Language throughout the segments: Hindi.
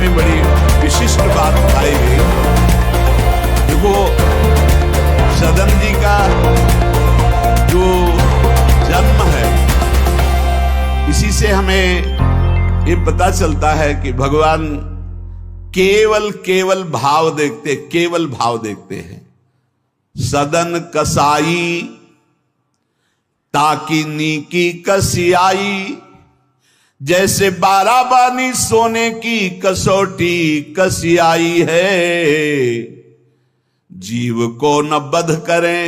में बड़ी विशिष्ट बात बताई गई। देखो, सदन जी का जो जन्म है, इसी से हमें ये पता चलता है कि भगवान केवल भाव देखते हैं। सदन कसाई ताकि नीकी कसियाई, जैसे बाराबानी सोने की कसौटी कसियाई है। जीव को न बध करें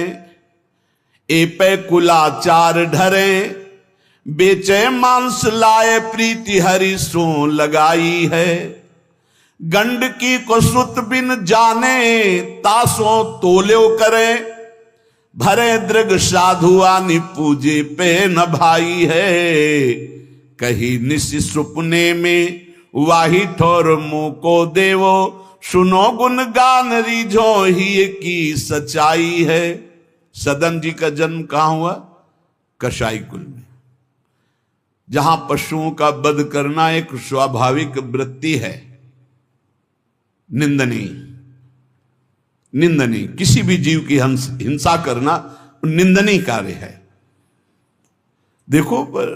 ए पे कुलाचार ढरें, बेचे मांस लाए प्रीति हरि सो लगाई है। गंडकी को सुत बिन जाने तासों तोल्यो करे, भरे दृग साधु आनि पूजे पे न भाई है। कही निशि सुपने में वाही ठोर मुंह को देवो, सुनो गुण गान रीझो ही की सच्चाई है। सदन जी का जन्म कहां हुआ? कसाई कुल में, जहां पशुओं का वध करना एक स्वाभाविक वृत्ति है। निंदनीय किसी भी जीव की हिंसा करना निंदनीय कार्य है। देखो, पर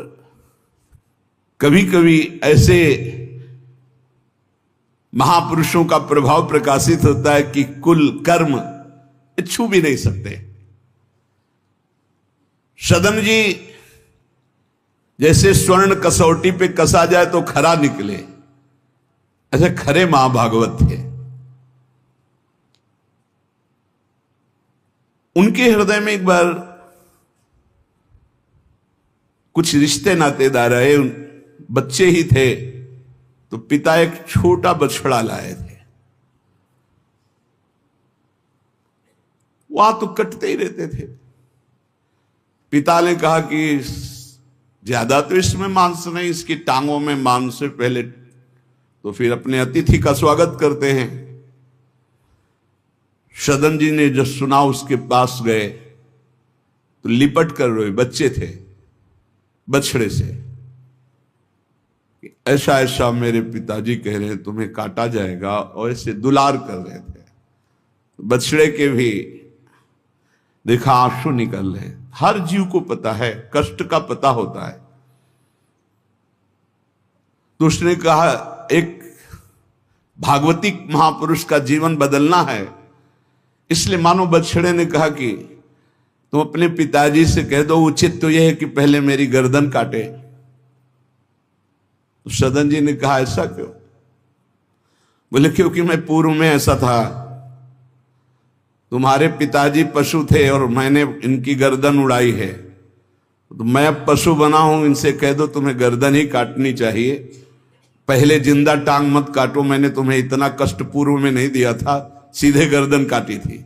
कभी कभी ऐसे महापुरुषों का प्रभाव प्रकाशित होता है कि कुल कर्म छू भी नहीं सकते। सदन जी जैसे स्वर्ण कसौटी पे कसा जाए तो खरा निकले, ऐसे खरे महाभागवत थे। उनके हृदय में एक बार कुछ रिश्ते नातेदार आए, बच्चे ही थे, तो पिता एक छोटा बछड़ा लाए थे। वहां तो कटते ही रहते थे। पिता ने कहा कि ज्यादा तो इसमें मांस नहीं, इसकी टांगों में मांस से पहले तो फिर अपने अतिथि का स्वागत करते हैं। सदन जी ने जब सुना उसके पास गए तो लिपट कर रोए। बच्चे थे, बछड़े से, ऐसा ऐसा मेरे पिताजी कह रहे हैं तुम्हें काटा जाएगा, और ऐसे दुलार कर रहे थे। बछड़े के भी देखा आंसू निकल रहे। हर जीव को पता है, कष्ट का पता होता है। तो उसने कहा, एक भागवतिक महापुरुष का जीवन बदलना है, इसलिए मानो बछड़े ने कहा कि तुम अपने पिताजी से कह दो, उचित तो यह है कि पहले मेरी गर्दन काटे। तो सदन जी ने कहा, ऐसा क्यों? बोले, क्योंकि मैं पूर्व में ऐसा था, तुम्हारे पिताजी पशु थे और मैंने इनकी गर्दन उड़ाई है, तो मैं अब पशु बना हूं, इनसे कह दो तुम्हें गर्दन ही काटनी चाहिए, पहले जिंदा टांग मत काटो, मैंने तुम्हें इतना कष्ट पूर्व में नहीं दिया था, सीधे गर्दन काटी थी।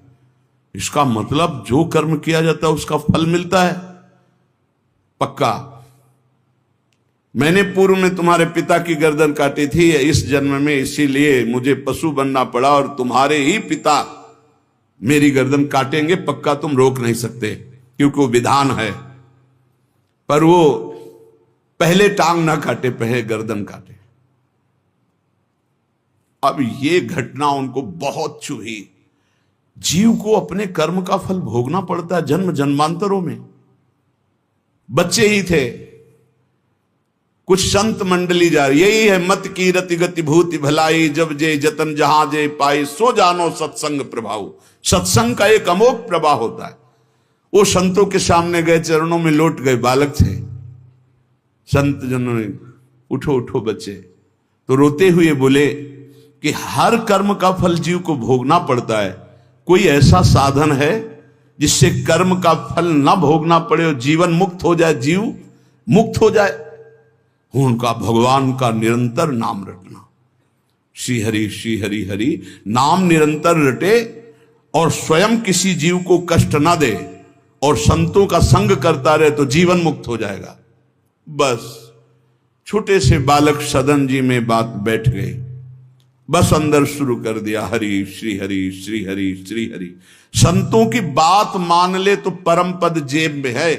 इसका मतलब जो कर्म किया जाता है उसका फल मिलता है पक्का। मैंने पूर्व में तुम्हारे पिता की गर्दन काटी थी इस जन्म में, इसीलिए मुझे पशु बनना पड़ा, और तुम्हारे ही पिता मेरी गर्दन काटेंगे पक्का, तुम रोक नहीं सकते, क्योंकि वो विधान है। पर वो पहले टांग ना काटे, पहले गर्दन काटे। अब ये घटना उनको बहुत छुई। जीव को अपने कर्म का फल भोगना पड़ता है जन्म जन्मांतरों में। बच्चे ही थे, कुछ संत मंडली जा रही, यही है मत की रति गति भूति भलाई, जब जे जतन जहां जे पाई, सो जानो सत्संग प्रभाव। सत्संग का एक अमोघ प्रवाह होता है। वो संतों के सामने गए, चरणों में लौट गए, बालक थे। संत जनों ने, उठो उठो बच्चे, तो रोते हुए बोले कि हर कर्म का फल जीव को भोगना पड़ता है, कोई ऐसा साधन है जिससे कर्म का फल ना भोगना पड़े और जीवन मुक्त हो जाए, जीव मुक्त हो जाए? उनका भगवान का निरंतर नाम रटना। श्री हरि हरि नाम निरंतर रटे और स्वयं किसी जीव को कष्ट ना दे और संतों का संग करता रहे तो जीवन मुक्त हो जाएगा। बस छोटे से बालक सदन जी में बात बैठ गई। बस अंदर शुरू कर दिया, हरि श्री हरि श्री हरि श्री हरि। संतों की बात मान ले तो परम पद जेब में है।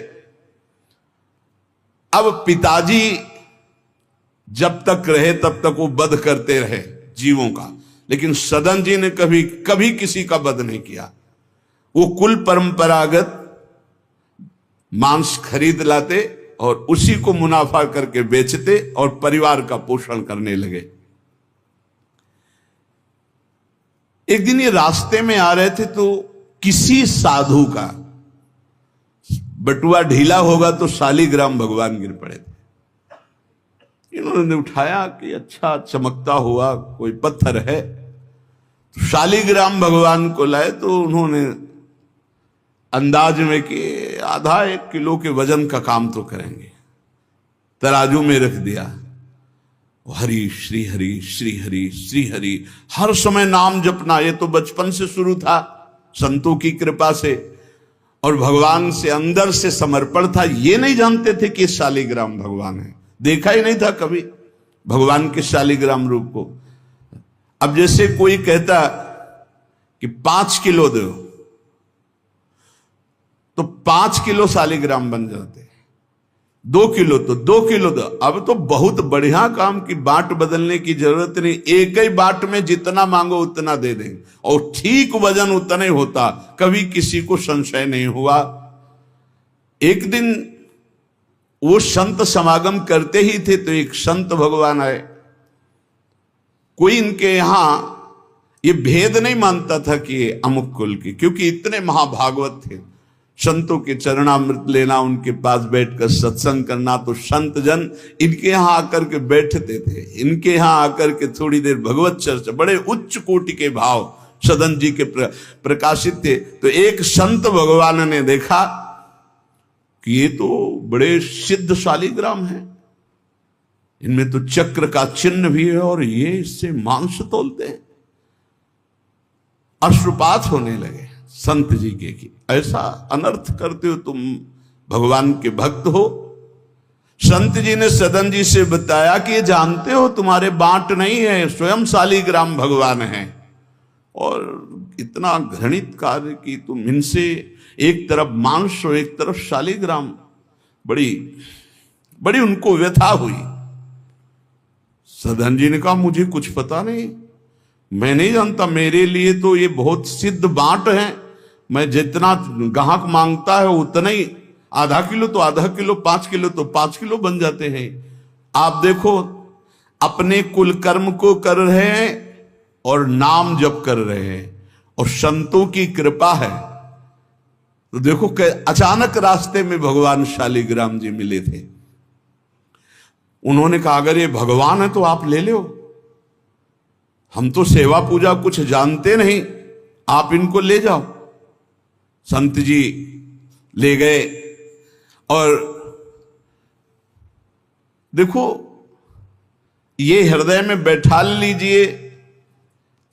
अब पिताजी जब तक रहे तब तक वो वध करते रहे, जीवों का, लेकिन सदन जी ने कभी कभी किसी का वध नहीं किया। वो कुल परंपरागत मांस खरीद लाते और उसी को मुनाफा करके बेचते और परिवार का पोषण करने लगे। एक दिन ये रास्ते में आ रहे थे तो किसी साधु का बटुआ ढीला होगा तो शालिग्राम भगवान गिर पड़े थे। इन्होंने उठाया कि अच्छा चमकता हुआ कोई पत्थर है, तो शालिग्राम भगवान को लाए तो उन्होंने अंदाज में कि आधा 1 किलो के वजन का काम तो करेंगे, तराजू में रख दिया। हरि श्री हरि श्री हरि श्री हरि, हर समय नाम जपना, ये तो बचपन से शुरू था संतों की कृपा से, और भगवान से अंदर से समर्पण था। ये नहीं जानते थे कि शालिग्राम भगवान है, देखा ही नहीं था कभी भगवान के शालिग्राम रूप को। अब जैसे कोई कहता कि 5 किलो दो तो 5 किलो शालिग्राम बन जाते, 2 किलो तो 2 किलो दो। अब तो बहुत बढ़िया काम की बाट बदलने की जरूरत नहीं, एक ही बाट में जितना मांगो उतना दे दें और ठीक वजन उतना ही होता, कभी किसी को संशय नहीं हुआ। एक दिन वो संत समागम करते ही थे तो एक संत भगवान आए। कोई इनके यहां ये भेद नहीं मानता था कि ये अमुक कुल की, क्योंकि इतने महाभागवत थे। संतों के चरणामृत लेना, उनके पास बैठकर सत्संग करना, तो संत जन इनके यहां आकर के बैठते थे, इनके यहां आकर के थोड़ी देर भगवत चर्चा, बड़े उच्च कोटि के भाव सदन जी के प्रकाशित थे। तो एक संत भगवान ने देखा कि ये तो बड़े सिद्ध शालिग्राम हैं, इनमें तो चक्र का चिन्ह भी है और ये इससे मांस तोलते हैं। अश्रुपात होने लगे संत जी के कि ऐसा अनर्थ करते हो तुम, भगवान के भक्त हो। संत जी ने सदन जी से बताया कि ये जानते हो तुम्हारे बांट नहीं है, स्वयं शालिग्राम भगवान है, और इतना घृणित कार्य कि तुम इनसे एक तरफ मांस और एक तरफ शालिग्राम। बड़ी बड़ी उनको व्यथा हुई। सदन जी ने कहा मुझे कुछ पता नहीं, मैं नहीं जानता, मेरे लिए तो ये बहुत सिद्ध बांट है, मैं जितना ग्राहक मांगता है उतना ही, आधा किलो तो आधा किलो, 5 किलो तो 5 किलो बन जाते हैं। आप देखो अपने कुल कर्म को कर रहे हैं और नाम जप कर रहे हैं और संतों की कृपा है। तो देखो अचानक रास्ते में भगवान शालिग्राम जी मिले थे। उन्होंने कहा अगर ये भगवान है तो आप ले लो, हम तो सेवा पूजा कुछ जानते नहीं, आप इनको ले जाओ। संत जी ले गए और देखो ये हृदय में बैठा लीजिए,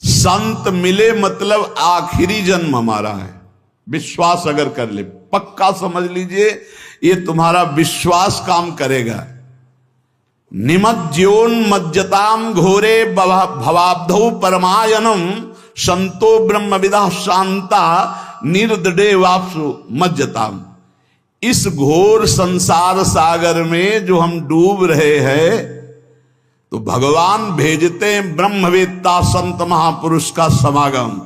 संत मिले मतलब आखिरी जन्म हमारा है। विश्वास अगर कर ले, पक्का समझ लीजिए ये तुम्हारा विश्वास काम करेगा। निमज्जोन्मज्जताम घोरे भवाब्धौ परमायनम संतो ब्रह्मविदा शांता निर्दडे वापसु मज्जताम। इस घोर संसार सागर में जो हम डूब रहे हैं, तो भगवान भेजते हैं ब्रह्मवेत्ता संत महापुरुष का समागम,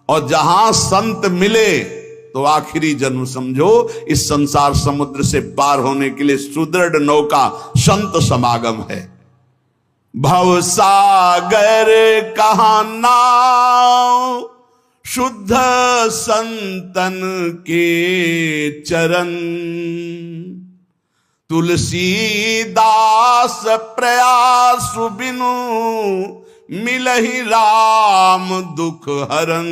और जहां संत मिले तो आखिरी जन्म समझो इस संसार समुद्र से पार होने के लिए सुदृढ़ नौका संत समागम है। भव सागर कहा नाव शुद्ध संतन के चरण, तुलसीदास प्रयास बिनु मिलहि राम दुख हरन।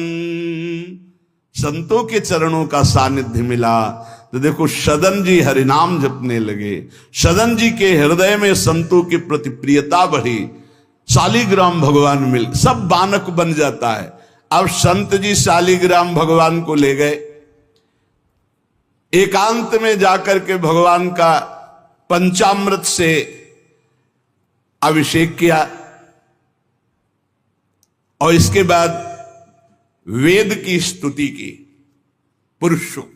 संतों के चरणों का सानिध्य मिला तो देखो सदन जी हरिनाम जपने लगे, सदन जी के हृदय में संतों की प्रति प्रियता बढ़ी, शालिग्राम भगवान मिल, सब बानक बन जाता है। अब संत जी शालिग्राम भगवान को ले गए, एकांत में जाकर के भगवान का पंचामृत से अभिषेक किया और इसके बाद वेद की स्तुति की, पुरुष सूक्त,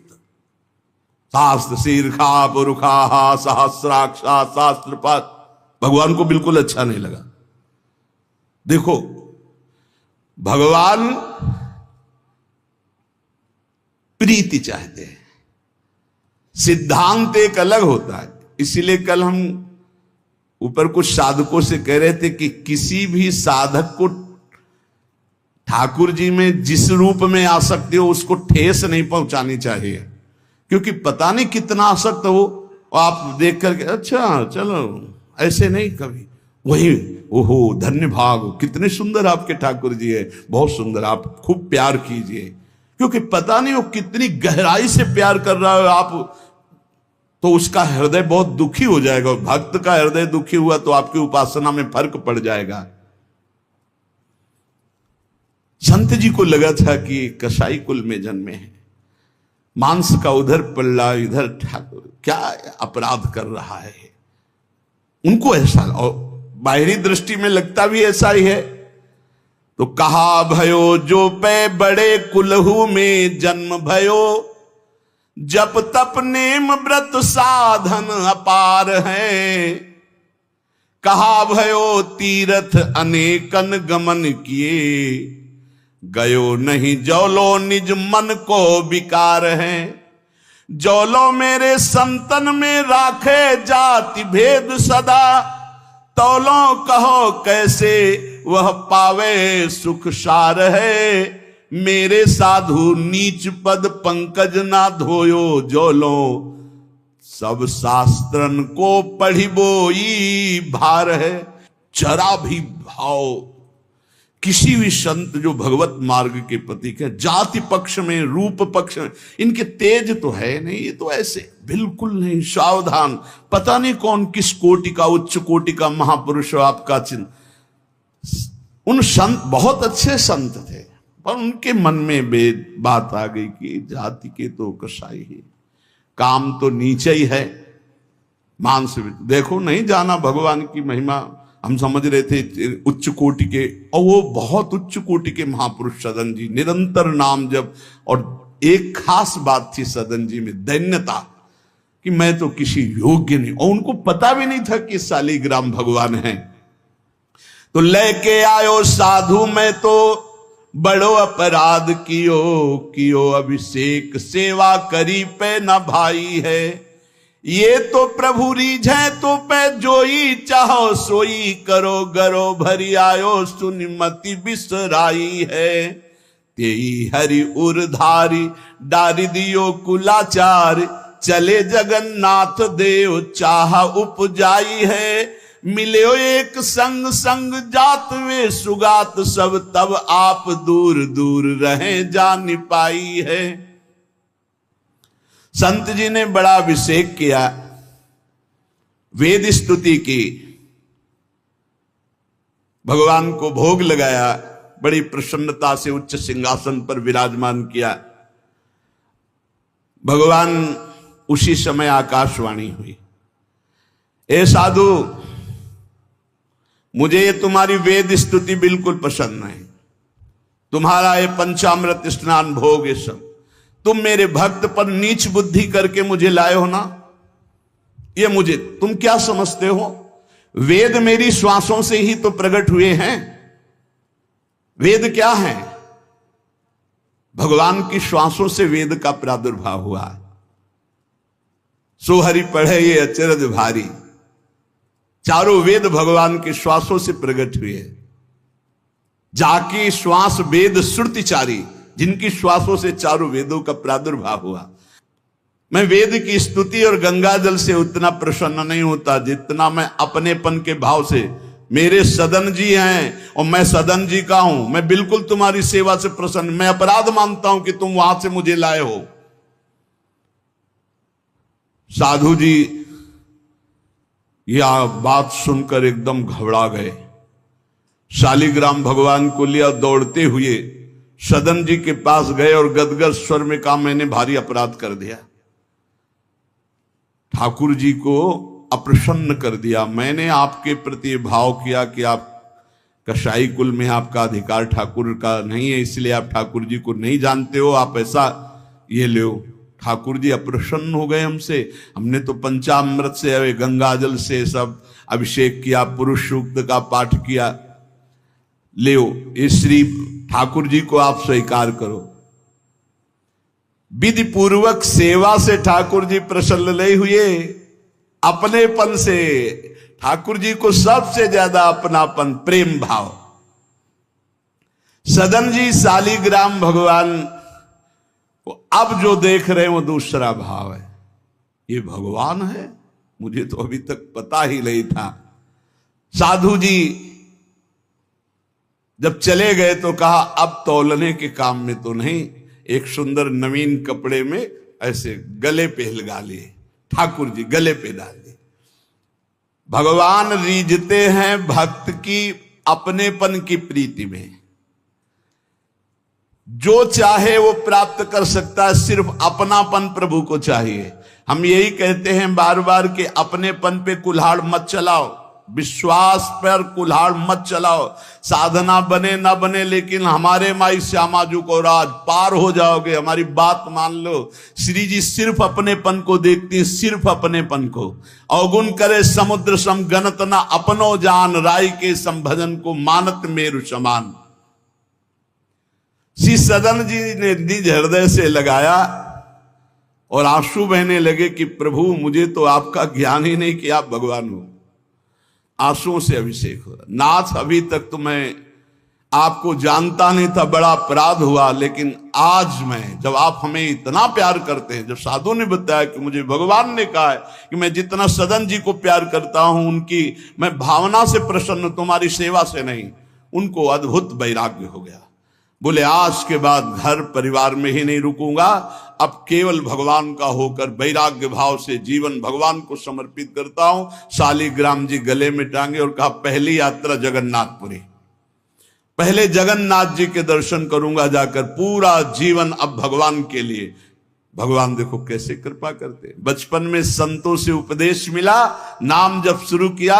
शास्त्र शीर्षा पुरुखा सहस्राक्षा शास्त्रपात। भगवान को बिल्कुल अच्छा नहीं लगा। देखो भगवान प्रीति चाहते हैं, सिद्धांत एक अलग होता है। इसीलिए कल हम ऊपर कुछ साधकों से कह रहे थे कि किसी भी साधक को ठाकुर जी में जिस रूप में आसक्ति हो उसको ठेस नहीं पहुंचानी चाहिए, क्योंकि पता नहीं कितना आसक्त हो आप देख करके अच्छा चलो, ऐसे नहीं कभी वही ओहो धन्य भाग, कितने सुंदर आपके ठाकुर जी है, बहुत सुंदर, आप खूब प्यार कीजिए, क्योंकि पता नहीं वो कितनी गहराई से प्यार कर रहा है आप, तो उसका हृदय बहुत दुखी हो जाएगा। भक्त का हृदय दुखी हुआ तो आपकी उपासना में फर्क पड़ जाएगा। संत जी को लगा था कि कसाई कुल में जन्मे हैं, मांस का उधर पल्ला इधर ठाकुर, क्या अपराध कर रहा है, उनको ऐसा, और बाहरी दृष्टि में लगता भी ऐसा ही है। तो कहा भयो जो पे बड़े कुलहू में जन्म भयो, जप तप नेम व्रत साधन अपार है। कहा भयो तीर्थ अनेकन गमन किए, गयो नहीं जौलो निज मन को विकार है। जौलो मेरे संतन में राखे जाति भेद सदा, तौलो कहो कैसे वह पावे सुख सार है। मेरे साधु नीच पद पंकज ना धोयो, जौलो सब शास्त्रन को पढ़ी बोई भार है। जरा भी भाव किसी भी संत जो भगवत मार्ग के प्रतीक है, जाति पक्ष में रूप पक्ष में इनके तेज तो है नहीं, ये तो ऐसे बिल्कुल नहीं, सावधान, पता नहीं कौन किस कोटि का उच्च कोटि का महापुरुष हो आपका चिन्ह। उन संत बहुत अच्छे संत थे, पर उनके मन में बात आ गई कि जाति के तो कसाई है, काम तो नीचे ही है, मांस देखो नहीं जाना भगवान की महिमा। हम समझ रहे थे उच्च कोटि के, और वो बहुत उच्च कोटि के महापुरुष सदन जी, निरंतर नाम जप। और एक खास बात थी सदन जी में, दैन्यता, कि मैं तो किसी योग्य नहीं, और उनको पता भी नहीं था कि शालिग्राम भगवान हैं। तो लेके आयो साधु मैं तो बड़ो अपराध कियो अभिषेक सेवा करी पे न भाई है। ये तो प्रभु रीझे तो पे जोई चाहो सोई, करो गरो भरी आयो सुनिमति बिसराई है। तेई हरि उरधारी डारी दियो कुलाचार, चले जगन्नाथ देव चाह उपजाई है। मिलो एक संग संग जात वे सुगात सब, तब आप दूर दूर रहे जान पाई है। संत जी ने बड़ा अभिषेक किया, वेद स्तुति की, भगवान को भोग लगाया, बड़ी प्रसन्नता से उच्च सिंहासन पर विराजमान किया। भगवान उसी समय आकाशवाणी हुई, ए साधु मुझे ये तुम्हारी वेद स्तुति बिल्कुल पसंद नहीं, तुम्हारा ये पंचामृत स्नान भोग ये सब, तुम मेरे भक्त पर नीच बुद्धि करके मुझे लाए हो ना, ये मुझे तुम क्या समझते हो? वेद मेरी श्वासों से ही तो प्रकट हुए हैं। वेद क्या है? भगवान की श्वासों से वेद का प्रादुर्भाव हुआ है। सो हरि पढ़े ये अचरज भारी, चारों वेद भगवान के श्वासों से प्रकट हुए। जाकी श्वास वेद श्रुतिचारी, जिनकी श्वासों से चारों वेदों का प्रादुर्भाव हुआ। मैं वेद की स्तुति और गंगा जल से उतना प्रसन्न नहीं होता जितना मैं अपनेपन के भाव से, मेरे सदन जी हैं और मैं सदन जी का हूं, मैं बिल्कुल तुम्हारी सेवा से प्रसन्न, मैं अपराध मानता हूं कि तुम वहां से मुझे लाए हो। साधु जी यह बात सुनकर एकदम घबरा गए, शालिग्राम भगवान को लिया, दौड़ते हुए सदन जी के पास गए और गदगद स्वर में कहा मैंने भारी अपराध कर दिया, ठाकुर जी को अप्रसन्न कर दिया। मैंने आपके प्रति भाव किया कि आप कसाई कुल में आपका अधिकार ठाकुर का नहीं है, इसलिए आप ठाकुर जी को नहीं जानते हो, आप ऐसा ये लो। ठाकुर जी अप्रसन्न हो गए हमसे, हमने तो पंचामृत से गंगा जल से सब अभिषेक किया, पुरुष सूक्त का पाठ किया, ले ये श्री ठाकुर जी को आप स्वीकार करो। विधि पूर्वक सेवा से ठाकुर जी प्रसन्न नहीं हुए, अपनेपन से। ठाकुर जी को सबसे ज्यादा अपनापन, प्रेम भाव। सदन जी शालिग्राम भगवान को अब जो देख रहे हैं वो दूसरा भाव है। ये भगवान है, मुझे तो अभी तक पता ही नहीं था। साधु जी जब चले गए तो कहा अब तौलने के काम में तो नहीं, एक सुंदर नवीन कपड़े में ऐसे गले पे लगा लिए, ठाकुर जी गले पे डाल दिए। भगवान रीझते हैं भक्त की अपनेपन की प्रीति में। जो चाहे वो प्राप्त कर सकता है, सिर्फ अपनापन प्रभु को चाहिए। हम यही कहते हैं बार बार कि अपनेपन पे कुल्हाड़ मत चलाओ, विश्वास पर कुल्हाड़ मत चलाओ। साधना बने ना बने, लेकिन हमारे माई श्यामा जी को राज पार हो जाओगे, हमारी बात मान लो। श्री जी सिर्फ अपनेपन को देखती, सिर्फ अपनेपन को। अवगुण करे समुद्र सम गणत ना अपनो जान, राय के संभजन को मानत मेरु समान। श्री सदन जी ने निज हृदय से लगाया और आंसू बहने लगे कि प्रभु मुझे तो आपका ज्ञान ही नहीं कि आप भगवान हो। आंसुओं से अभिषेक हो रहा। नाथ अभी तक तो मैं आपको जानता नहीं था, बड़ा अपराध हुआ, लेकिन आज मैं, जब आप हमें इतना प्यार करते हैं, जब साधु ने बताया कि मुझे भगवान ने कहा है कि मैं जितना सदन जी को प्यार करता हूं, उनकी मैं भावना से प्रसन्न, तुम्हारी सेवा से नहीं, उनको अद्भुत वैराग्य हो गया। बोले आज के बाद घर परिवार में ही नहीं रुकूंगा, अब केवल भगवान का होकर वैराग्य भाव से जीवन भगवान को समर्पित करता हूं। शालिग्राम जी गले में टांगे और कहा पहली यात्रा जगन्नाथपुरी, पहले जगन्नाथ जी के दर्शन करूंगा जाकर, पूरा जीवन अब भगवान के लिए। भगवान देखो कैसे कृपा करते। बचपन में संतों से उपदेश मिला, नाम जब शुरू किया,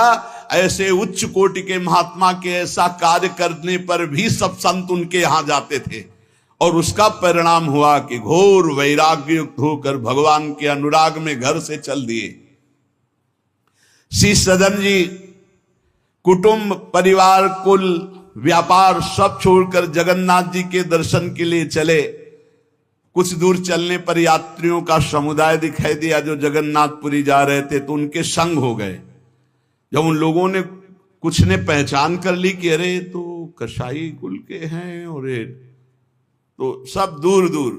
ऐसे उच्च कोटि के महात्मा के ऐसा कार्य करने पर भी सब संत उनके यहां जाते थे, और उसका परिणाम हुआ कि घोर वैराग्य युक्त होकर भगवान के अनुराग में घर से चल दिए। श्री सदन जी कुटुंब परिवार कुल व्यापार सब छोड़कर जगन्नाथ जी के दर्शन के लिए चले। कुछ दूर चलने पर यात्रियों का समुदाय दिखाई दिया जो जगन्नाथपुरी जा रहे थे, तो उनके संग हो गए। जब उन लोगों ने कुछ ने पहचान कर ली कि अरे तो कसाई कुल के हैं, और तो सब दूर दूर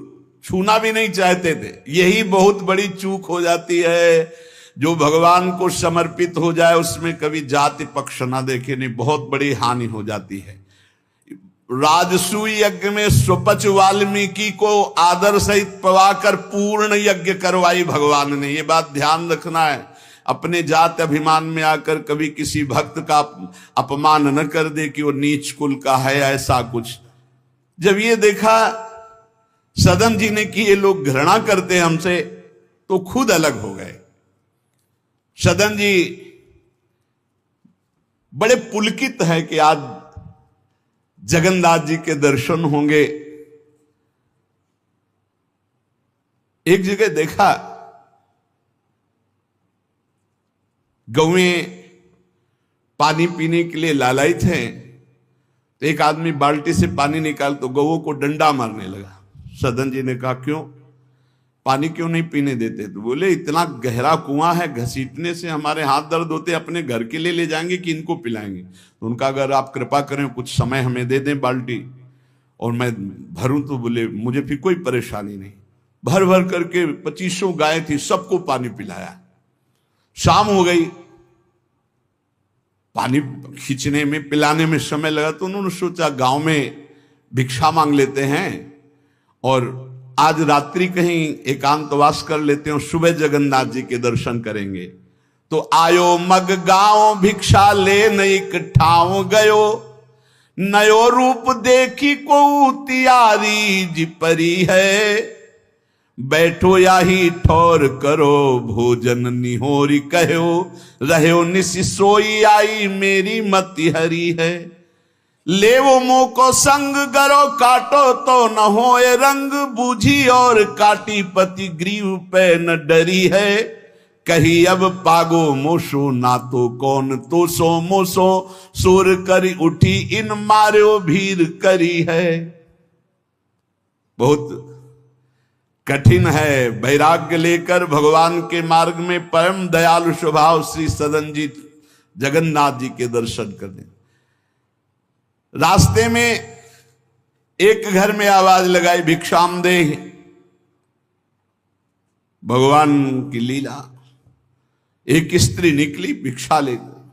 छूना भी नहीं चाहते थे। यही बहुत बड़ी चूक हो जाती है। जो भगवान को समर्पित हो जाए उसमें कभी जाति पक्ष ना देखे, नहीं, बहुत बड़ी हानि हो जाती है। राजसूय यज्ञ में स्वपच वाल्मीकि को आदर सहित पवाकर पूर्ण यज्ञ करवाई भगवान ने। ये बात ध्यान रखना है, अपने जात अभिमान में आकर कभी किसी भक्त का अपमान न कर दे कि वो नीच कुल का है, ऐसा कुछ। जब ये देखा सदन जी ने कि ये लोग घृणा करते हैं हमसे, तो खुद अलग हो गए। सदन जी बड़े पुलकित है कि आज जगन्नाथ जी के दर्शन होंगे। एक जगह देखा गौएं पानी पीने के लिए लालायित हैं, तो एक आदमी बाल्टी से पानी निकाल तो गौओं को डंडा मारने लगा। सदन जी ने कहा क्यों, पानी क्यों नहीं पीने देते? तो बोले इतना गहरा कुआं है, घसीटने से हमारे हाथ दर्द होते, अपने घर के लिए ले जाएंगे कि इनको पिलाएंगे? तो उनका अगर आप कृपा करें कुछ समय हमें दे दें बाल्टी और मैं भरूं। तो बोले मुझे फिर कोई परेशानी नहीं। भर भर करके 2500 गाय थी, सबको पानी पिलाया। शाम हो गई, पानी खींचने में पिलाने में समय लगा, तो उन्होंने सोचा गांव में भिक्षा मांग लेते हैं और आज रात्रि कहीं एकांतवास कर लेते हैं, सुबह जगन्नाथ जी के दर्शन करेंगे। तो आयो मग गांव भिक्षा ले नई ठाव गयो, नयो रूप देखी को तियारी जी परी है, बैठो या ही ठौर करो भोजन निहोरी कहो, रहो निसि सोई आई मेरी मति हरी है, ले वो मुंह को संग गरो काटो तो न होए रंग, बूझी और काटी पति ग्रीव पे न डरी है, कही अब पागो मोशो ना तो कौन तो सो मोसो सुर करी उठी इन मार्यो भीर करी है। बहुत कठिन है वैराग्य लेकर भगवान के मार्ग में परम दयालु स्वभाव श्री सदन जी जगन्नाथ जी के दर्शन करने। रास्ते में एक घर में आवाज लगाई भिक्षाम दे। भगवान की लीला, एक स्त्री निकली भिक्षा लेकर,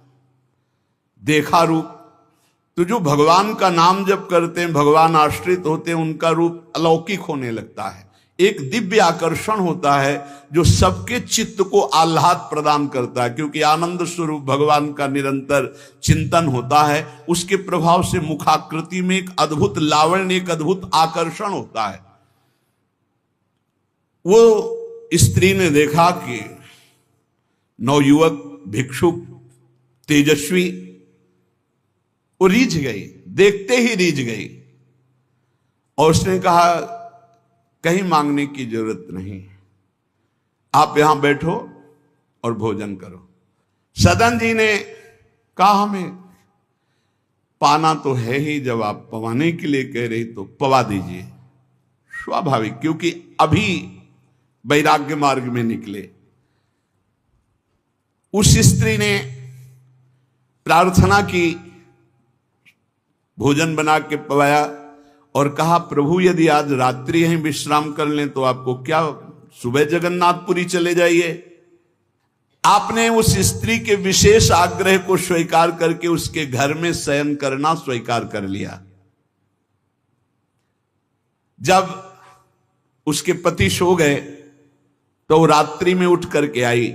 देखा रूप तो जो भगवान का नाम जप करते हैं, भगवान आश्रित होते हैं, उनका रूप अलौकिक होने लगता है। एक दिव्य आकर्षण होता है जो सबके चित्त को आह्लाद प्रदान करता है, क्योंकि आनंद स्वरूप भगवान का निरंतर चिंतन होता है। उसके प्रभाव से मुखाकृति में एक अद्भुत लावण्य, एक अद्भुत आकर्षण होता है। वो स्त्री ने देखा कि नवयुवक भिक्षुक तेजस्वी, वो रीझ गई, देखते ही रीझ गई, और उसने कहा कहीं मांगने की जरूरत नहीं, आप यहां बैठो और भोजन करो। सदन जी ने कहा हमें पाना तो है ही, जब आप पवाने के लिए कह रही तो पवा दीजिए। स्वाभाविक, क्योंकि अभी वैराग्य मार्ग में निकले। उस स्त्री ने प्रार्थना की, भोजन बना के पवाया और कहा प्रभु यदि आज रात्रि यहीं विश्राम कर लें तो आपको क्या, सुबह जगन्नाथपुरी चले जाइए। आपने उस स्त्री के विशेष आग्रह को स्वीकार करके उसके घर में शयन करना स्वीकार कर लिया। जब उसके पति सो गए तो रात्रि में उठ करके आई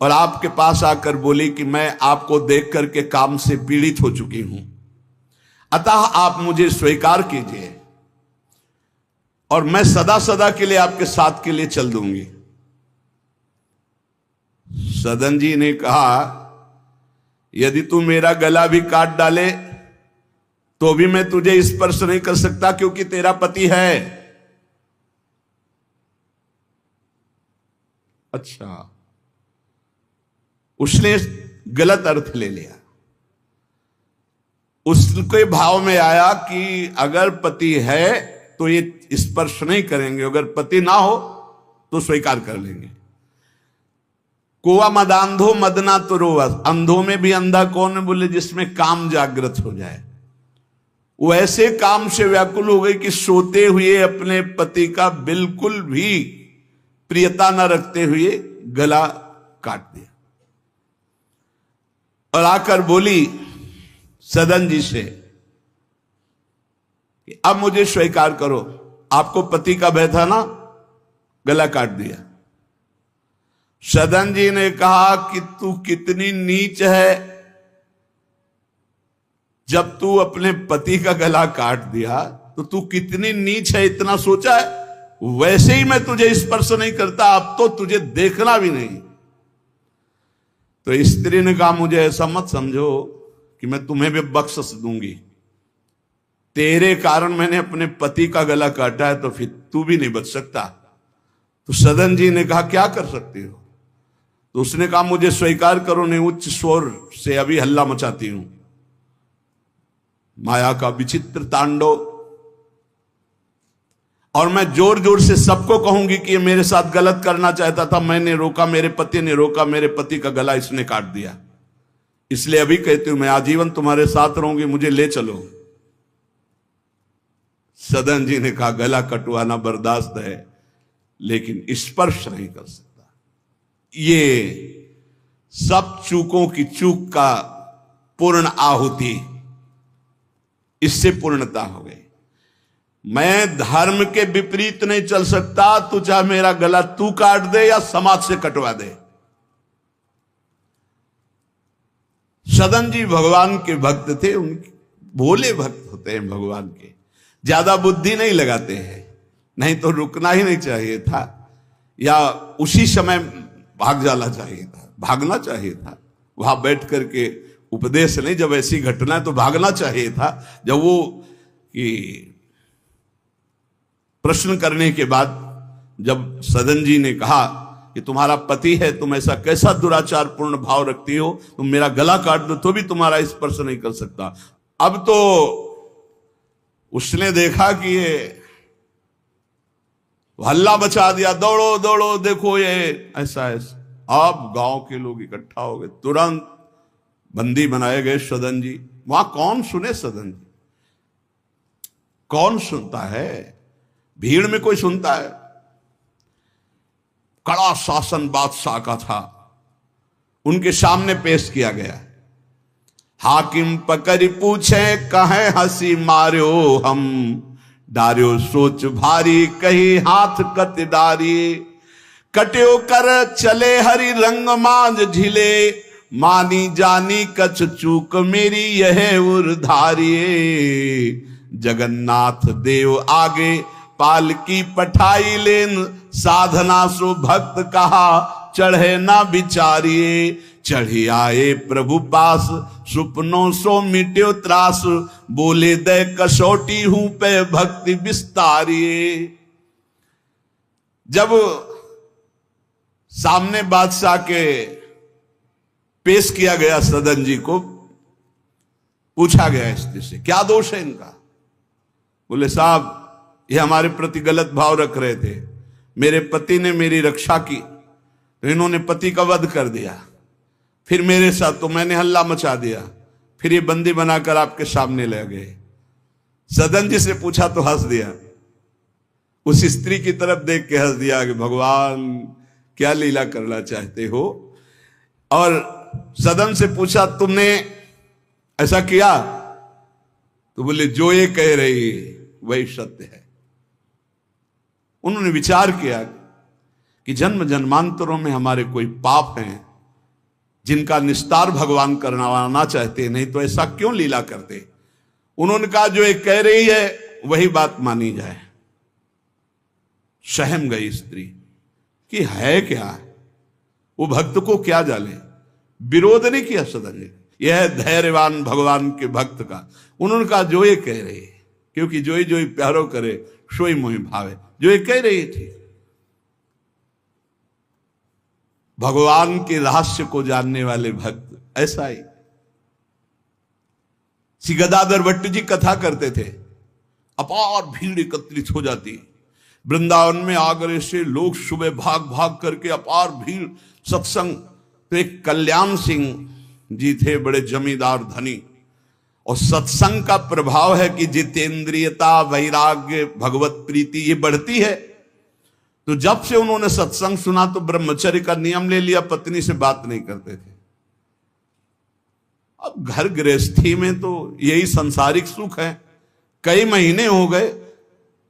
और आपके पास आकर बोली कि मैं आपको देख करके काम से पीड़ित हो चुकी हूं, अतः आप मुझे स्वीकार कीजिए और मैं सदा सदा के लिए आपके साथ के लिए चल दूंगी। सदन जी ने कहा यदि तू मेरा गला भी काट डाले तो भी मैं तुझे स्पर्श नहीं कर सकता, क्योंकि तेरा पति है। अच्छा, उसने गलत अर्थ ले लिया। उसके भाव में आया कि अगर पति है तो ये स्पर्श नहीं करेंगे, अगर पति ना हो तो स्वीकार कर लेंगे। कोवा मदांधो मदना तो रोवा, अंधों में भी अंधा कौन है, बोले जिसमें काम जागृत हो जाए। वो ऐसे काम से व्याकुल हो गई कि सोते हुए अपने पति का बिल्कुल भी प्रियता न रखते हुए गला काट दिया और आकर बोली सदन जी से कि अब मुझे स्वीकार करो, आपको पति का भय था ना, गला काट दिया। सदन जी ने कहा कि तू कितनी नीच है, जब तू अपने पति का गला काट दिया तो तू कितनी नीच है, इतना सोचा है? वैसे ही मैं तुझे स्पर्श नहीं करता, अब तो तुझे देखना भी नहीं। तो स्त्री ने कहा मुझे ऐसा मत समझो कि मैं तुम्हें भी बख्शिश दूंगी, तेरे कारण मैंने अपने पति का गला काटा है, तो फिर तू भी नहीं बच सकता। तो सदन जी ने कहा क्या कर सकती हो? तो उसने कहा मुझे स्वीकार करो, नहीं उच्च स्वर से अभी हल्ला मचाती हूं। माया का विचित्र तांडव, और मैं जोर जोर से सबको कहूंगी कि ये मेरे साथ गलत करना चाहता था, मैंने रोका, मेरे पति ने रोका, मेरे पति का गला इसने काट दिया, इसलिए अभी कहती हूं मैं आजीवन तुम्हारे साथ रहूंगी, मुझे ले चलो। सदन जी ने कहा गला कटवाना बर्दाश्त है, लेकिन स्पर्श नहीं कर सकता। ये सब चूकों की चूक का पूर्ण आहुति, इससे पूर्णता हो गई। मैं धर्म के विपरीत नहीं चल सकता, तू चाहे मेरा गला तू काट दे या समाज से कटवा दे। सदन जी भगवान के भक्त थे, उनके भोले भक्त होते हैं भगवान के, ज्यादा बुद्धि नहीं लगाते हैं, नहीं तो रुकना ही नहीं चाहिए था या उसी समय भाग जाना चाहिए था, भागना चाहिए था। वहां बैठ करके उपदेश नहीं, जब ऐसी घटना है तो भागना चाहिए था। जब वो कि प्रश्न करने के बाद जब सदन जी ने कहा कि तुम्हारा पति है, तुम ऐसा कैसा दुराचार पूर्ण भाव रखती हो, तुम मेरा गला काट दो तो भी तुम्हारा स्पर्श नहीं कर सकता। अब तो उसने देखा कि ये हल्ला मचा दिया, दौड़ो दौड़ो देखो ये ऐसा ऐसा। अब गांव के लोग इकट्ठा हो गए, तुरंत बंदी बनाए गए सदन जी। वहां कौन सुने सदन जी, कौन सुनता है, भीड़ में कोई सुनता है। कड़ा शासन बादशाह का था, उनके सामने पेश किया गया। हाकिम पकड़ पूछे कहे हंसी मार्यो हम, डार्यो सोच भारी कही हाथ कत डारी। कट्यो कर चले हरि रंग मांझ झिले, मानी जानी कछ चूक मेरी यह उर्धारिये। जगन्नाथ देव आगे पालकी पठाई लेन, साधना सो भक्त कहा चढ़े ना बिचारिये। चढ़ी आए प्रभु पास सुपनों सो मिट्यो त्रास, बोले दे कसौटी हूं पे भक्ति विस्तारिये। जब सामने बादशाह के पेश किया गया, सदन जी को पूछा गया स्त्री से क्या दोष है इनका। बोले साहब ये हमारे प्रति गलत भाव रख रहे थे, मेरे पति ने मेरी रक्षा की तो इन्होंने पति का वध कर दिया, फिर मेरे साथ तो मैंने हल्ला मचा दिया, फिर ये बंदी बनाकर आपके सामने ले गए। सदन जी से पूछा तो हंस दिया, उस स्त्री की तरफ देख के हंस दिया कि भगवान क्या लीला करना चाहते हो। और सदन से पूछा तुमने ऐसा किया, तो बोले जो ये कह रही है वही सत्य है। उन्होंने विचार किया कि जन्म जन्मांतरों में हमारे कोई पाप हैं जिनका निस्तार भगवान करना चाहते, नहीं तो ऐसा क्यों लीला करते। उन्होंने कहा जो ये कह रही है वही बात मानी जाए। सहम गई स्त्री कि है क्या, वो भक्त को क्या जाने। विरोध नहीं किया सदन ने, यह धैर्यवान भगवान के भक्त का। उन्होंने कहा जो ये कह रही है, क्योंकि जो ही प्यारो करे सोई मोहि भावे, जो ये कह रही थी। भगवान के रहस्य को जानने वाले भक्त ऐसा ही। श्री गदाधर भट्ट जी कथा करते थे, अपार भीड़ एकत्रित हो जाती, वृंदावन में आगरे से लोग सुबह भाग भाग करके अपार भीड़ सत्संग। तो एक कल्याण सिंह जी थे, बड़े जमींदार धनी, और सत्संग का प्रभाव है कि जितेंद्रियता, वैराग्य, भगवत प्रीति ये बढ़ती है। तो जब से उन्होंने सत्संग सुना तो ब्रह्मचर्य का नियम ले लिया, पत्नी से बात नहीं करते थे। अब घर गृहस्थी में तो यही संसारिक सुख है। कई महीने हो गए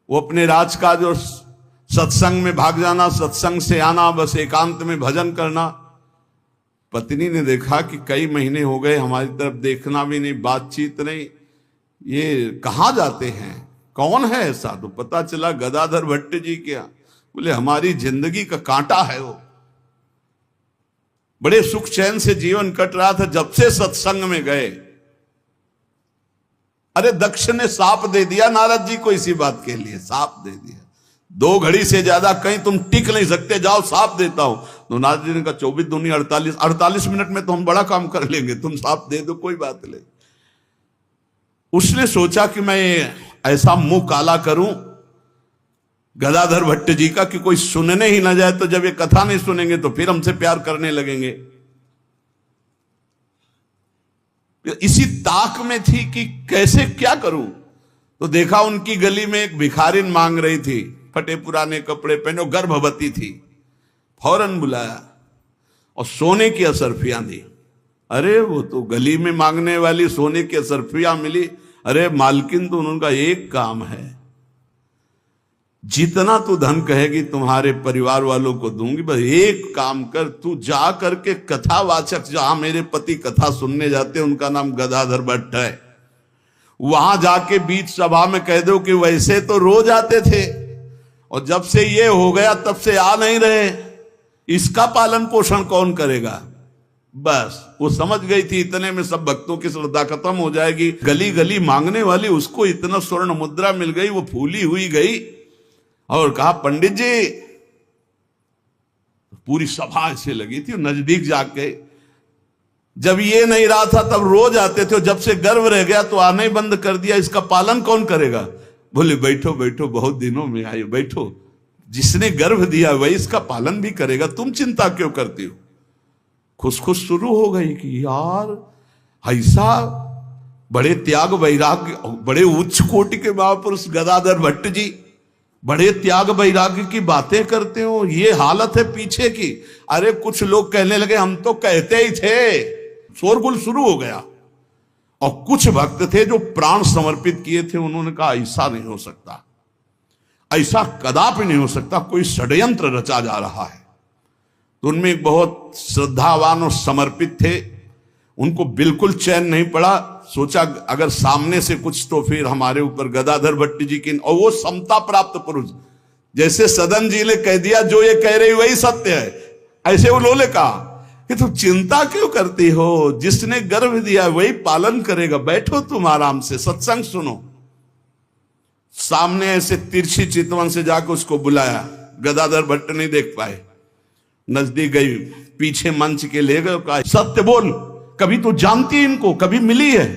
वो अपने राजकाज और सत्संग में भाग जाना, सत्संग से आना, बस एकांत में भजन करना। पत्नी ने देखा कि कई महीने हो गए हमारी तरफ देखना भी नहीं, बातचीत नहीं, ये कहाँ जाते हैं, कौन है ऐसा। तो पता चला गदाधर भट्ट जी क्या। बोले हमारी जिंदगी का कांटा है वो, बड़े सुख चैन से जीवन कट रहा था, जब से सत्संग में गए। अरे दक्ष ने साप दे दिया नारद जी को इसी बात के लिए, साप दे दिया। 2 घड़ी से ज्यादा कहीं तुम टिक नहीं सकते, जाओ साप देता हूं। तो नारद जी ने कहा 24 दूनी 48 मिनट में तो हम बड़ा काम कर लेंगे, तुम साप दे दो कोई बात नहीं। उसने सोचा कि मैं ऐसा मुंह काला करूं गदाधर भट्ट जी का कि कोई सुनने ही ना जाए, तो जब ये कथा नहीं सुनेंगे तो फिर हमसे प्यार करने लगेंगे। इसी ताक में थी कि कैसे क्या करूं। तो देखा उनकी गली में एक भिखारिन मांग रही थी, फटे पुराने कपड़े पहने, गर्भवती थी। फौरन बुलाया और सोने की असरफियां दी। अरे वो तो गली में मांगने वाली सोने की असरफियां मिली। अरे मालकिन तो उनका एक काम है, जितना तू धन कहेगी तुम्हारे परिवार वालों को दूंगी, बस एक काम कर, तू जा करके कथावाचक, जहां मेरे पति कथा सुनने जाते हैं उनका नाम गदाधर भट्ट है, वहां जाके बीच सभा में कह दो कि वैसे तो रोज आते थे और जब से ये हो गया तब से आ नहीं रहे, इसका पालन पोषण कौन करेगा। बस वो समझ गई थी इतने में सब भक्तों की श्रद्धा खत्म हो जाएगी। गली गली मांगने वाली उसको इतना स्वर्ण मुद्रा मिल गई, वो फूली हुई गई और कहा पंडित जी पूरी सभा ऐसे लगी थी, नजदीक जाके जब ये नहीं रहा था तब रोज आते थे, जब से गर्भ रह गया तो आना ही बंद कर दिया, इसका पालन कौन करेगा? बोले बैठो बैठो, बहुत दिनों में आए, बैठो, जिसने गर्भ दिया वही इसका पालन भी करेगा, तुम चिंता क्यों करती हो? खुश खुश शुरू हो गई कि यार ऐसा बड़े त्याग वैराग्य, बड़े उच्च कोटि के महापुरुष गदाधर भट्ट जी बड़े त्याग वैराग्य की बातें करते हो, ये हालत है पीछे की। अरे कुछ लोग कहने लगे हम तो कहते ही थे, शोरगुल शुरू हो गया। और कुछ भक्त थे जो प्राण समर्पित किए थे, उन्होंने कहा ऐसा नहीं हो सकता, ऐसा कदापि नहीं हो सकता, कोई षड्यंत्र रचा जा रहा है। तो उनमें एक बहुत श्रद्धावान और समर्पित थे, उनको बिल्कुल चैन नहीं पड़ा, सोचा अगर सामने से कुछ तो फिर हमारे ऊपर गदाधर भट्ट जी की, और वो समता प्राप्त पुरुष, जैसे सदन जी ने कह दिया जो ये कह रही वही सत्य है, ऐसे उन्होंने कहा कि तुम चिंता क्यों करती हो, जिसने गर्भ दिया वही पालन करेगा, बैठो तुम आराम से सत्संग सुनो। सामने ऐसे तिरछी चितवन से जाकर उसको बुलाया, गदाधर भट्ट नहीं देख पाए, नजदीक गई, पीछे मंच के ले गए, कहा सत्य बोल, कभी तो जानती इनको, कभी मिली है?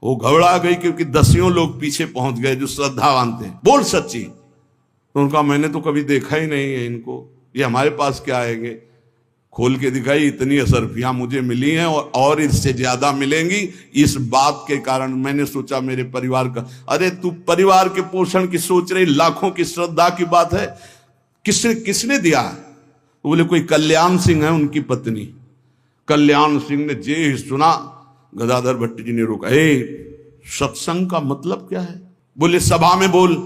वो घबरा गई क्योंकि दसियों लोग पीछे पहुंच गए जो श्रद्धावान थे, बोल सच्ची। तो उनका मैंने तो कभी देखा ही नहीं है इनको, ये हमारे पास क्या आएंगे? खोल के दिखाई, इतनी असरफियां मुझे मिली हैं और इससे ज्यादा मिलेंगी। इस बात के कारण मैंने सोचा मेरे परिवार का, अरे तू परिवार के पोषण की सोच रही, लाखों की श्रद्धा की बात है, किसने दिया? बोले कोई कल्याण सिंह है उनकी पत्नी। कल्याण सिंह ने जे ही सुना, गदाधर भट्ट जी ने रोका, सत्संग का मतलब क्या है? बोले सभा में बोल।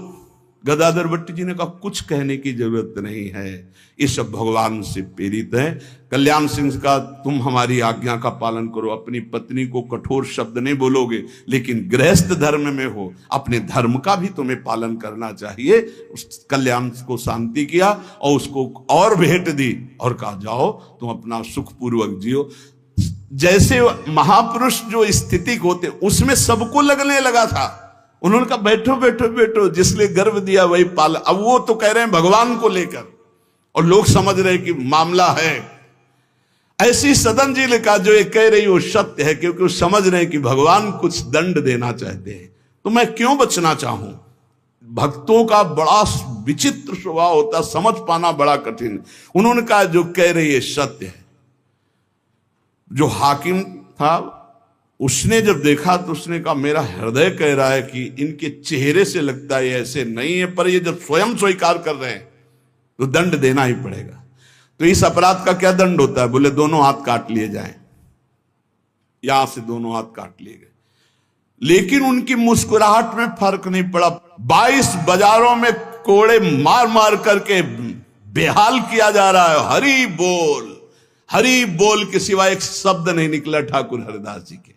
गदाधर भट्ट जी ने कहा कुछ कहने की जरूरत नहीं है, ये सब भगवान से प्रेरित है। कल्याण सिंह का तुम हमारी आज्ञा का पालन करो, अपनी पत्नी को कठोर शब्द नहीं बोलोगे, लेकिन गृहस्थ धर्म में हो, अपने धर्म का भी तुम्हें पालन करना चाहिए। उस कल्याण को शांति किया और उसको और भेंट दी और कहा जाओ तुम अपना सुखपूर्वक जियो। जैसे महापुरुष जो स्थिति होते उसमें सबको लगने लगा था। उन्होंने कहा बैठो बैठो बैठो, जिसने गर्भ दिया वही पाल। अब वो तो कह रहे हैं भगवान को लेकर, और लोग समझ रहे हैं कि मामला है। ऐसी सदन जी ने कहा जो ये कह रही वो सत्य है, क्योंकि वो समझ रहे हैं कि भगवान कुछ दंड देना चाहते हैं, तो मैं क्यों बचना चाहूं। भक्तों का बड़ा विचित्र स्वभाव होता, समझ पाना बड़ा कठिन। उन्होंने कहा जो कह रही है सत्य है। जो हाकिम था उसने जब देखा तो उसने कहा मेरा हृदय कह रहा है कि इनके चेहरे से लगता है ऐसे नहीं है, पर ये जब स्वयं स्वीकार कर रहे हैं तो दंड देना ही पड़ेगा। तो इस अपराध का क्या दंड होता है? बोले दोनों हाथ काट लिए जाएं। यहां से दोनों हाथ काट लिए गए, लेकिन उनकी मुस्कुराहट में फर्क नहीं पड़ा। 22 बाजारों में कोड़े मार मार करके बेहाल किया जा रहा है। हरि बोल के सिवा एक शब्द नहीं निकला ठाकुर हरिदास जी के।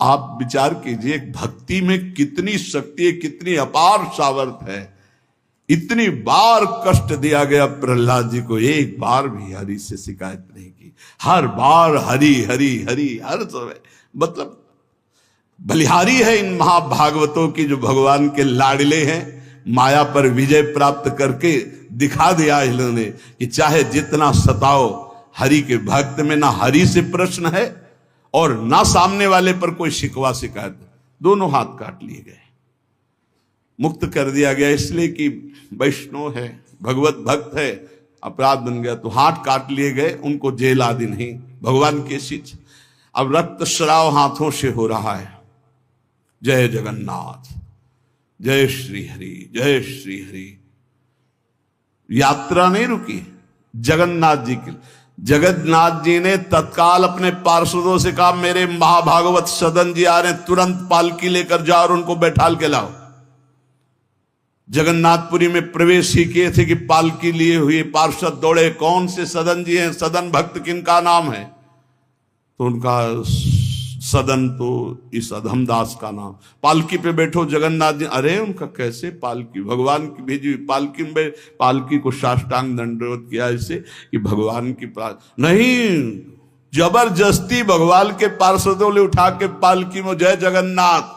आप विचार कीजिए भक्ति में कितनी शक्ति है, कितनी अपार सामर्थ्य है। इतनी बार कष्ट दिया गया प्रहलाद जी को, एक बार भी हरि से शिकायत नहीं की। हर बार हरि हरि हरि, हर समय मतलब बलिहारी है इन महाभागवतों की जो भगवान के लाडले हैं। माया पर विजय प्राप्त करके दिखा दिया इन्होंने कि चाहे जितना सताओ, हरि के भक्त में ना हरि से प्रश्न है और ना सामने वाले पर कोई शिकवा शिकायत। दोनों हाथ काट लिए गए, मुक्त कर दिया गया, इसलिए कि वैष्णव है, भगवत भक्त है। अपराध बन गया तो हाथ काट लिए गए, उनको जेल आदि नहीं, भगवान के शिच। अब रक्त श्राव हाथों से हो रहा है। जय जगन्नाथ, जय श्री हरि, जय श्री हरि। यात्रा नहीं रुकी जगन्नाथ जी की। जगन्नाथ जी ने तत्काल अपने पार्षदों से कहा मेरे महाभागवत सदन जी आ रहे, तुरंत पालकी लेकर जाओ और उनको बैठाल के लाओ। जगन्नाथपुरी में प्रवेश ही किए थे कि पालकी लिए हुए पार्षद दौड़े, कौन से सदन जी हैं, सदन भक्त किनका नाम है? तो उनका सदन तो इस अधमदास का नाम। पालकी पे बैठो जगन्नाथ जी। अरे उनका कैसे पालकी, भगवान की भेजी हुई पालकी में, पालकी को साष्टांग दंडवत किया ऐसे कि भगवान की नहीं, जबरदस्ती भगवान के पार्षदों ने उठा के पालकी में जय जगन्नाथ।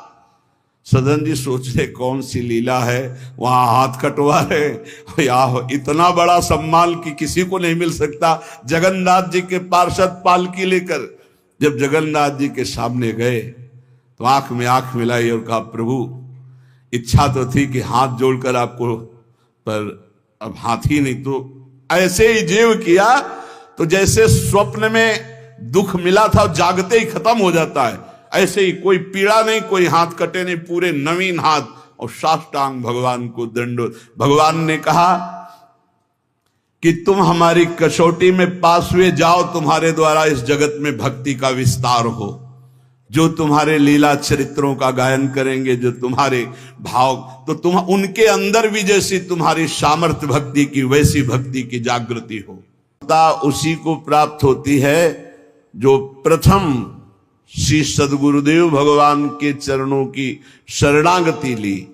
सदन जी सोच रहे कौन सी लीला है, वहां हाथ कटवा रहे। या इतना बड़ा सम्मान कि किसी को नहीं मिल सकता। जगन्नाथ जी के पार्षद पालकी लेकर जब जगन्नाथ जी के सामने गए तो आंख में आंख मिलाई और कहा, प्रभु इच्छा तो थी कि हाथ जोड़कर आपको, पर अब हाथ ही नहीं। तो ऐसे ही जीव किया तो जैसे स्वप्न में दुख मिला था जागते ही खत्म हो जाता है, ऐसे ही कोई पीड़ा नहीं, कोई हाथ कटे नहीं, पूरे नवीन हाथ और साष्टांग भगवान को दंडोत। भगवान ने कहा कि तुम हमारी कसौटी में पास हुए, जाओ तुम्हारे द्वारा इस जगत में भक्ति का विस्तार हो। जो तुम्हारे लीला चरित्रों का गायन करेंगे, जो तुम्हारे भाव, तो तुम उनके अंदर भी जैसी तुम्हारी सामर्थ्य भक्ति की वैसी भक्ति की जागृति हो। उसी को प्राप्त होती है जो प्रथम श्री सदगुरुदेव भगवान के चरणों की शरणागति ली।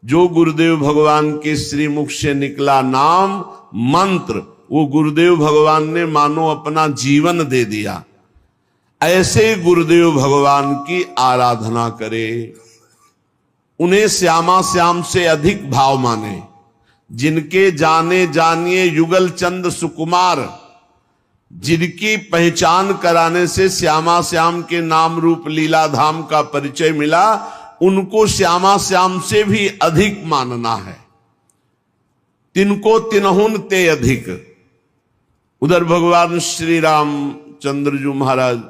जो गुरुदेव भगवान के श्रीमुख से निकला नाम मंत्र, वो गुरुदेव भगवान ने मानो अपना जीवन दे दिया। ऐसे गुरुदेव भगवान की आराधना करे, उन्हें श्यामा श्याम से अधिक भाव माने, जिनके जाने जानिए युगल चंद सुकुमार, जिनकी पहचान कराने से श्यामा श्याम के नाम रूप लीला धाम का परिचय मिला, उनको श्यामा श्याम से भी अधिक मानना है। तिनको तिनहुन ते अधिक। उधर भगवान श्री रामचंद्र जी महाराज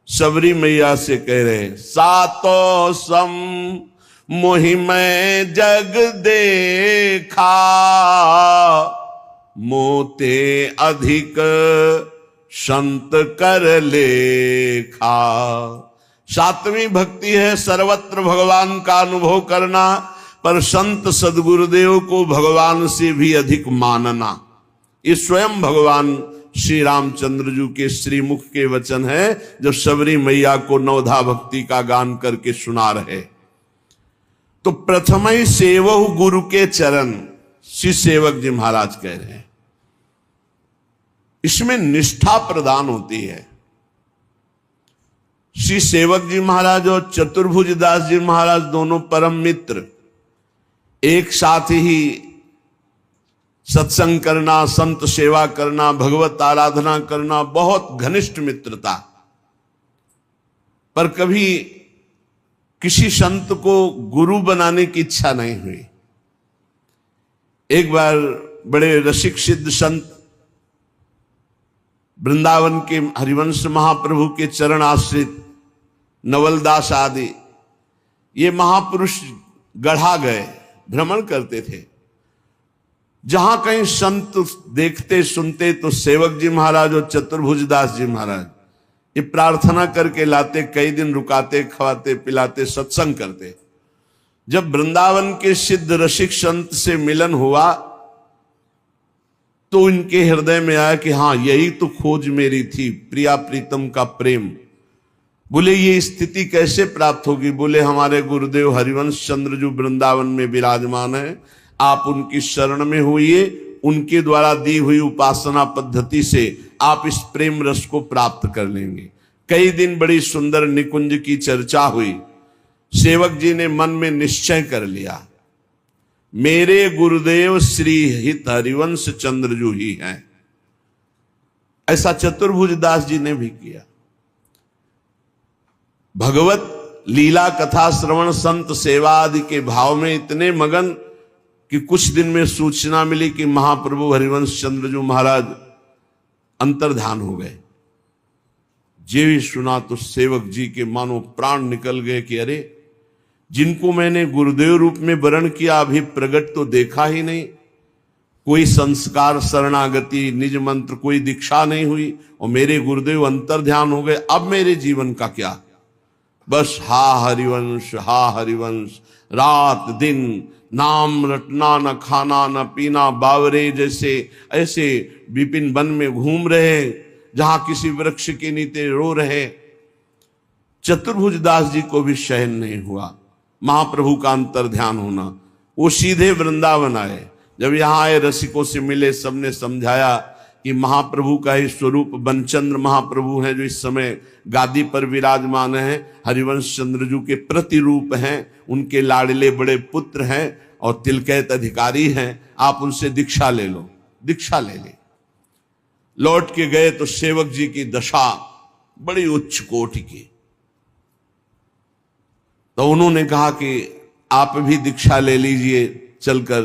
सबरी मैया से कह रहे, सातो सम मोहि मैं जग देखा, मोते अधिक संत कर लेखा। सातवीं भक्ति है सर्वत्र भगवान का अनुभव करना, पर संत सदगुरुदेव को भगवान से भी अधिक मानना। ये स्वयं भगवान श्री रामचंद्र जी के श्रीमुख के वचन है, जब सबरी मैया को नवधा भक्ति का गान करके सुना रहे। तो प्रथम ही सेवहु गुरु के चरण, श्री सेवक जी महाराज कह रहे हैं। इसमें निष्ठा प्रदान होती है। श्री सेवक जी महाराज और चतुर्भुज दास जी महाराज दोनों परम मित्र, एक साथ ही सत्संग करना, संत सेवा करना, भगवत आराधना करना, बहुत घनिष्ठ मित्रता। पर कभी किसी संत को गुरु बनाने की इच्छा नहीं हुई। एक बार बड़े रसिक सिद्ध संत वृंदावन के हरिवंश महाप्रभु के चरण आश्रित नवलदास आदि ये महापुरुष गढ़ा गए, भ्रमण करते थे। जहां कहीं संत देखते सुनते तो सेवक जी महाराज और चतुर्भुज दास जी महाराज ये प्रार्थना करके लाते, कई दिन रुकाते, खवाते, पिलाते, सत्संग करते। जब वृंदावन के सिद्ध रसिक संत से मिलन हुआ तो इनके हृदय में आया कि हाँ, यही तो खोज मेरी थी, प्रिया प्रीतम का प्रेम। बोले ये स्थिति कैसे प्राप्त होगी? बोले हमारे गुरुदेव हरिवंश चंद्र जो वृंदावन में विराजमान है, आप उनकी शरण में होइए, उनके द्वारा दी हुई उपासना पद्धति से आप इस प्रेम रस को प्राप्त कर लेंगे। कई दिन बड़ी सुंदर निकुंज की चर्चा हुई। सेवक जी ने मन में निश्चय कर लिया, मेरे गुरुदेव श्री हित हरिवंश चंद्र जो ही हैं। ऐसा चतुर्भुज दास जी ने भी किया। भगवत लीला कथा श्रवण संत सेवा आदि के भाव में इतने मगन कि कुछ दिन में सूचना मिली कि महाप्रभु हरिवंश चंद्र जी महाराज अंतर्धान हो गए। जे भी सुना तो सेवक जी के मानो प्राण निकल गए कि अरे, जिनको मैंने गुरुदेव रूप में वरण किया अभी प्रकट तो देखा ही नहीं, कोई संस्कार शरणागति निज मंत्र कोई दीक्षा नहीं हुई और मेरे गुरुदेव अंतर्ध्यान हो गए। अब मेरे जीवन का क्या? बस हा हरिवंश, हा हरिवंश, रात दिन नाम रटना, न खाना न पीना, बावरे जैसे ऐसे विपिन वन में घूम रहे, जहां किसी वृक्ष के नीचे रो रहे। चतुर्भुज दास जी को भी शयन नहीं हुआ महाप्रभु का अंतर्ध्यान होना। वो सीधे वृंदावन आए। जब यहां आए रसिकों से मिले, सबने समझाया ये महाप्रभु का ही स्वरूप बनचंद्र महाप्रभु हैं, जो इस समय गादी पर विराजमान हैं, हरिवंश चंद्रजू के प्रतिरूप हैं, उनके लाडले बड़े पुत्र हैं और तिलकैत अधिकारी हैं। आप उनसे दीक्षा ले लो। दीक्षा ले ले। लौट के गए तो सेवक जी की दशा बड़ी उच्च कोटि की। तो उन्होंने कहा कि आप भी दीक्षा ले लीजिए चलकर।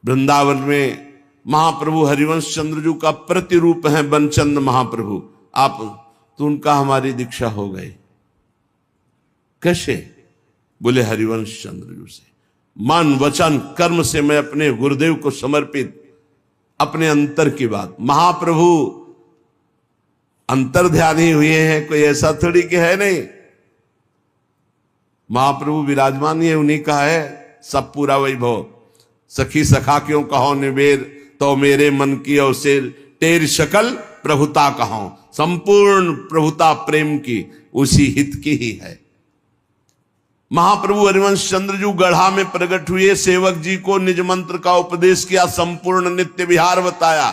वृंदावन में महाप्रभु हरिवंश चंद्रजू का प्रतिरूप है बनचंद्र महाप्रभु, आप तो उनका हमारी दीक्षा हो गई। कैसे? बोले हरिवंश चंद्रजू से। मन वचन कर्म से मैं अपने गुरुदेव को समर्पित, अपने अंतर की बात। महाप्रभु अंतर ध्यानी हुए हैं, कोई ऐसा थोड़ी कि है नहीं। महाप्रभु विराजमान है, उन्हीं का है सब पूरा वैभव। सखी सखा क्यों कहो निवेद, तो मेरे मन की अवसेर तेरी शकल प्रभुता कहो। संपूर्ण प्रभुता प्रेम की उसी हित की ही है। महाप्रभु हरिवंश चंद्रजू गढ़ा में प्रकट हुए, सेवक जी को निज मंत्र का उपदेश किया, संपूर्ण नित्य विहार बताया,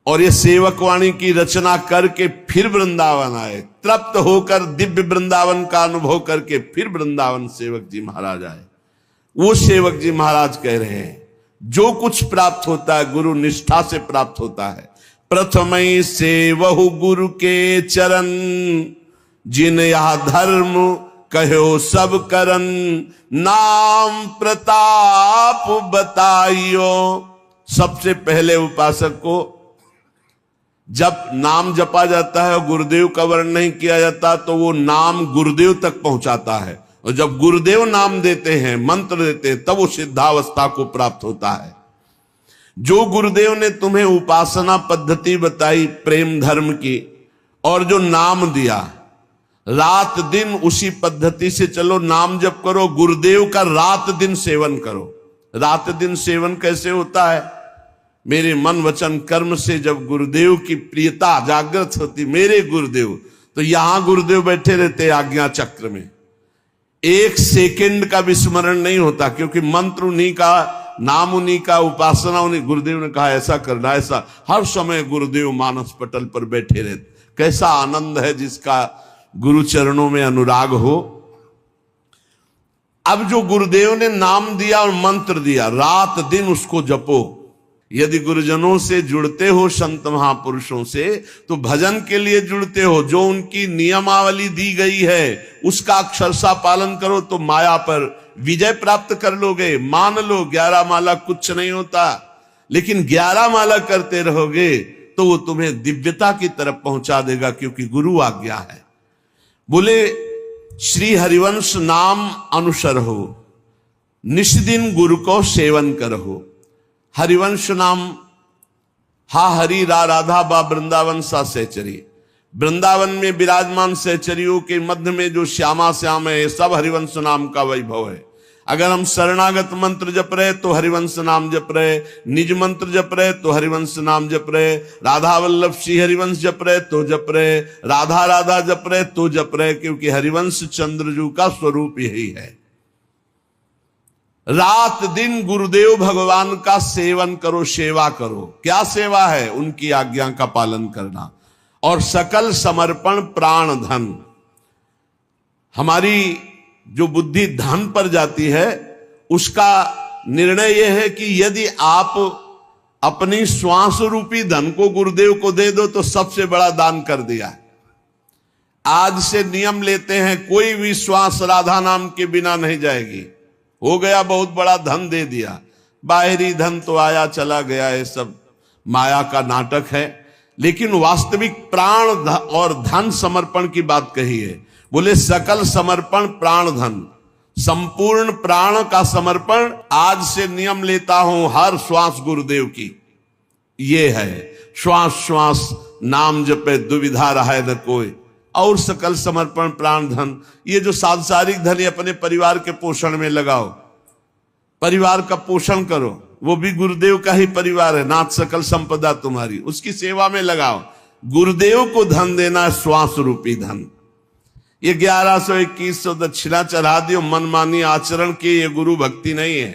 और ये सेवक वाणी की रचना करके फिर वृंदावन आए। तृप्त होकर दिव्य वृंदावन का अनुभव करके फिर वृंदावन सेवक जी महाराज आए। वो सेवक जी महाराज कह रहे हैं, जो कुछ प्राप्त होता है गुरु निष्ठा से प्राप्त होता है। प्रथमई सेवहु गुरु के चरण, जिन यह धर्म कहो सब करन, नाम प्रताप बताइयो। सबसे पहले उपासक को जब नाम जपा जाता है और गुरुदेव का वर्ण नहीं किया जाता तो वो नाम गुरुदेव तक पहुंचाता है, और जब गुरुदेव नाम देते हैं, मंत्र देते हैं, तब वो सिद्धावस्था को प्राप्त होता है। जो गुरुदेव ने तुम्हें उपासना पद्धति बताई प्रेम धर्म की, और जो नाम दिया, रात दिन उसी पद्धति से चलो, नाम जप करो, गुरुदेव का रात दिन सेवन करो। रात दिन सेवन कैसे होता है? मेरे मन वचन कर्म से जब गुरुदेव की प्रियता जागृत होती, मेरे गुरुदेव, तो यहां गुरुदेव बैठे रहते आज्ञा चक्र में, एक सेकंड का विस्मरण नहीं होता, क्योंकि मंत्र उन्हीं का, नाम उन्हीं का, उपासना उन्हीं। गुरुदेव ने कहा ऐसा करना, ऐसा, हर समय गुरुदेव मानस पटल पर बैठे रहते। कैसा आनंद है जिसका गुरु चरणों में अनुराग हो। अब जो गुरुदेव ने नाम दिया और मंत्र दिया, रात दिन उसको जपो। यदि गुरुजनों से जुड़ते हो, संत महापुरुषों से, तो भजन के लिए जुड़ते हो, जो उनकी नियमावली दी गई है उसका अक्षरशः पालन करो तो माया पर विजय प्राप्त कर लोगे। मान लो 11 माला कुछ नहीं होता, लेकिन 11 माला करते रहोगे तो वो तुम्हें दिव्यता की तरफ पहुंचा देगा, क्योंकि गुरु आज्ञा है। बोले श्री हरिवंश नाम अनुसर हो, निष्दिन गुरु को सेवन करहो। हरिवंश नाम हा हरि रा राधा बा वृंदावन सा सहचरी। वृंदावन में विराजमान सहचरियों के मध्य में जो श्यामा श्याम है, सब हरिवंश नाम का वैभव है। अगर हम शरणागत मंत्र जप रहे तो हरिवंश नाम जप रहे, निज मंत्र जप रहे तो हरिवंश नाम जप रहे, राधा वल्लभ श्री हरिवंश जप रहे तो जप रहे, राधा राधा जप रहे तो जप रहे, क्योंकि हरिवंश चंद्रजू का स्वरूप यही है। रात दिन गुरुदेव भगवान का सेवन करो, सेवा करो। क्या सेवा है? उनकी आज्ञा का पालन करना, और सकल समर्पण प्राण धन। हमारी जो बुद्धि धन पर जाती है, उसका निर्णय यह है कि यदि आप अपनी श्वास रूपी धन को गुरुदेव को दे दो तो सबसे बड़ा दान कर दिया। आज से नियम लेते हैं, कोई भी श्वास राधा नाम के बिना नहीं जाएगी। हो गया, बहुत बड़ा धन दे दिया, बाहरी धन तो आया चला गया, ये सब माया का नाटक है। लेकिन वास्तविक प्राण और धन समर्पण की बात कही है। बोले सकल समर्पण प्राण धन, संपूर्ण प्राण का समर्पण आज से नियम लेता हूं, हर श्वास गुरुदेव की। ये है श्वास श्वास नाम जपे दुविधा रहा न कोई, और सकल समर्पण प्राण धन। ये जो सांसारिक धन अपने परिवार के पोषण में लगाओ, परिवार का पोषण करो, वो भी गुरुदेव का ही परिवार है। नाथ सकल संपदा तुम्हारी, उसकी सेवा में लगाओ। गुरुदेव को धन देना श्वास रूपी धन। ये 1100-2100 दक्षिणा चढ़ा दियो, मनमानी आचरण की ये गुरु भक्ति नहीं है।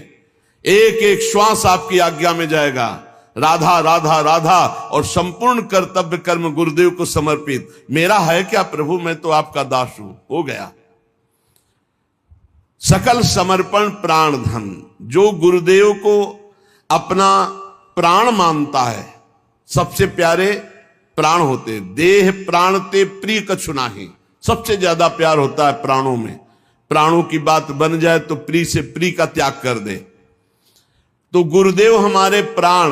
एक एक श्वास आपकी आज्ञा में जाएगा। राधा राधा राधा और संपूर्ण कर्तव्य कर्म गुरुदेव को समर्पित। मेरा है क्या प्रभु, मैं तो आपका दास हूं, हो गया। सकल समर्पण प्राण धन, जो गुरुदेव को अपना प्राण मानता है, सबसे प्यारे प्राण होते, देह प्राण ते प्रिय कछु नाही, सबसे ज्यादा प्यार होता है प्राणों में। प्राणों की बात बन जाए तो प्रिय से प्रिय का त्याग कर दे। तो गुरुदेव हमारे प्राण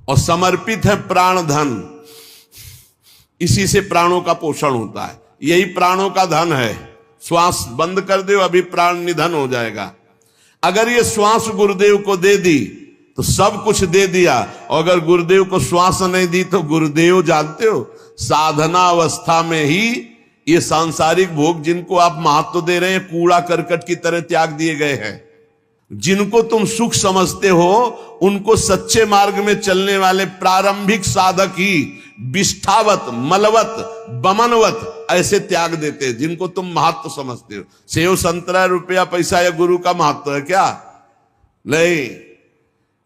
और समर्पित है प्राण धन, इसी से प्राणों का पोषण होता है, यही प्राणों का धन है। श्वास बंद कर दो, अभी प्राण निधन हो जाएगा। अगर ये श्वास गुरुदेव को दे दी तो सब कुछ दे दिया, और अगर गुरुदेव को श्वास नहीं दी तो गुरुदेव जानते हो, साधना अवस्था में ही ये सांसारिक भोग जिनको आप महत्व दे रहे हैं, कूड़ा करकट की तरह त्याग दिए गए हैं। जिनको तुम सुख समझते हो, उनको सच्चे मार्ग में चलने वाले प्रारंभिक साधक ही विष्ठावत, मलवत, बमनवत ऐसे त्याग देते हैं, जिनको तुम महत्व समझते हो। सेव संतरा रुपया पैसा या गुरु का महत्व है क्या? नहीं,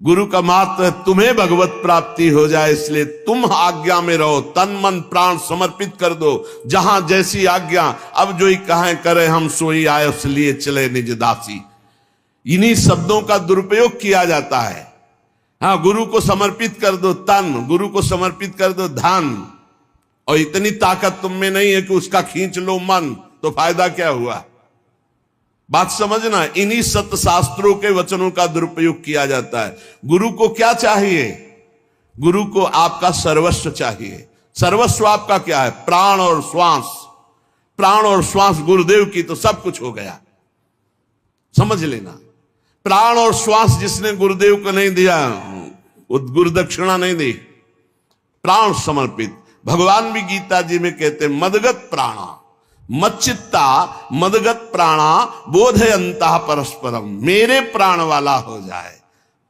गुरु का महत्व है तुम्हें भगवत प्राप्ति हो जाए, इसलिए तुम आज्ञा में रहो, तन मन प्राण समर्पित कर दो, जहां जैसी आज्ञा। अब जो ही कहें करे हम सोई आए, इसलिए चले निज दासी। इन्हीं शब्दों का दुरुपयोग किया जाता है। हाँ, गुरु को समर्पित कर दो तन, गुरु को समर्पित कर दो धन, और इतनी ताकत तुम में नहीं है कि उसका खींच लो मन, तो फायदा क्या हुआ? बात समझना, इन्हीं सत्य शास्त्रों के वचनों का दुरुपयोग किया जाता है। गुरु को क्या चाहिए? गुरु को आपका सर्वस्व चाहिए। सर्वस्व आपका क्या है? प्राण और श्वास। प्राण और श्वास गुरुदेव की तो सब कुछ हो गया, समझ लेना। प्राण और श्वास जिसने गुरुदेव को नहीं दिया, वो गुरुदक्षिणा नहीं दी, प्राण समर्पित। भगवान भी गीता जी में कहते मदगत प्राणा मच्चित्ता मदगत प्राणा बोधयंता परस्परम, मेरे प्राण वाला हो जाए।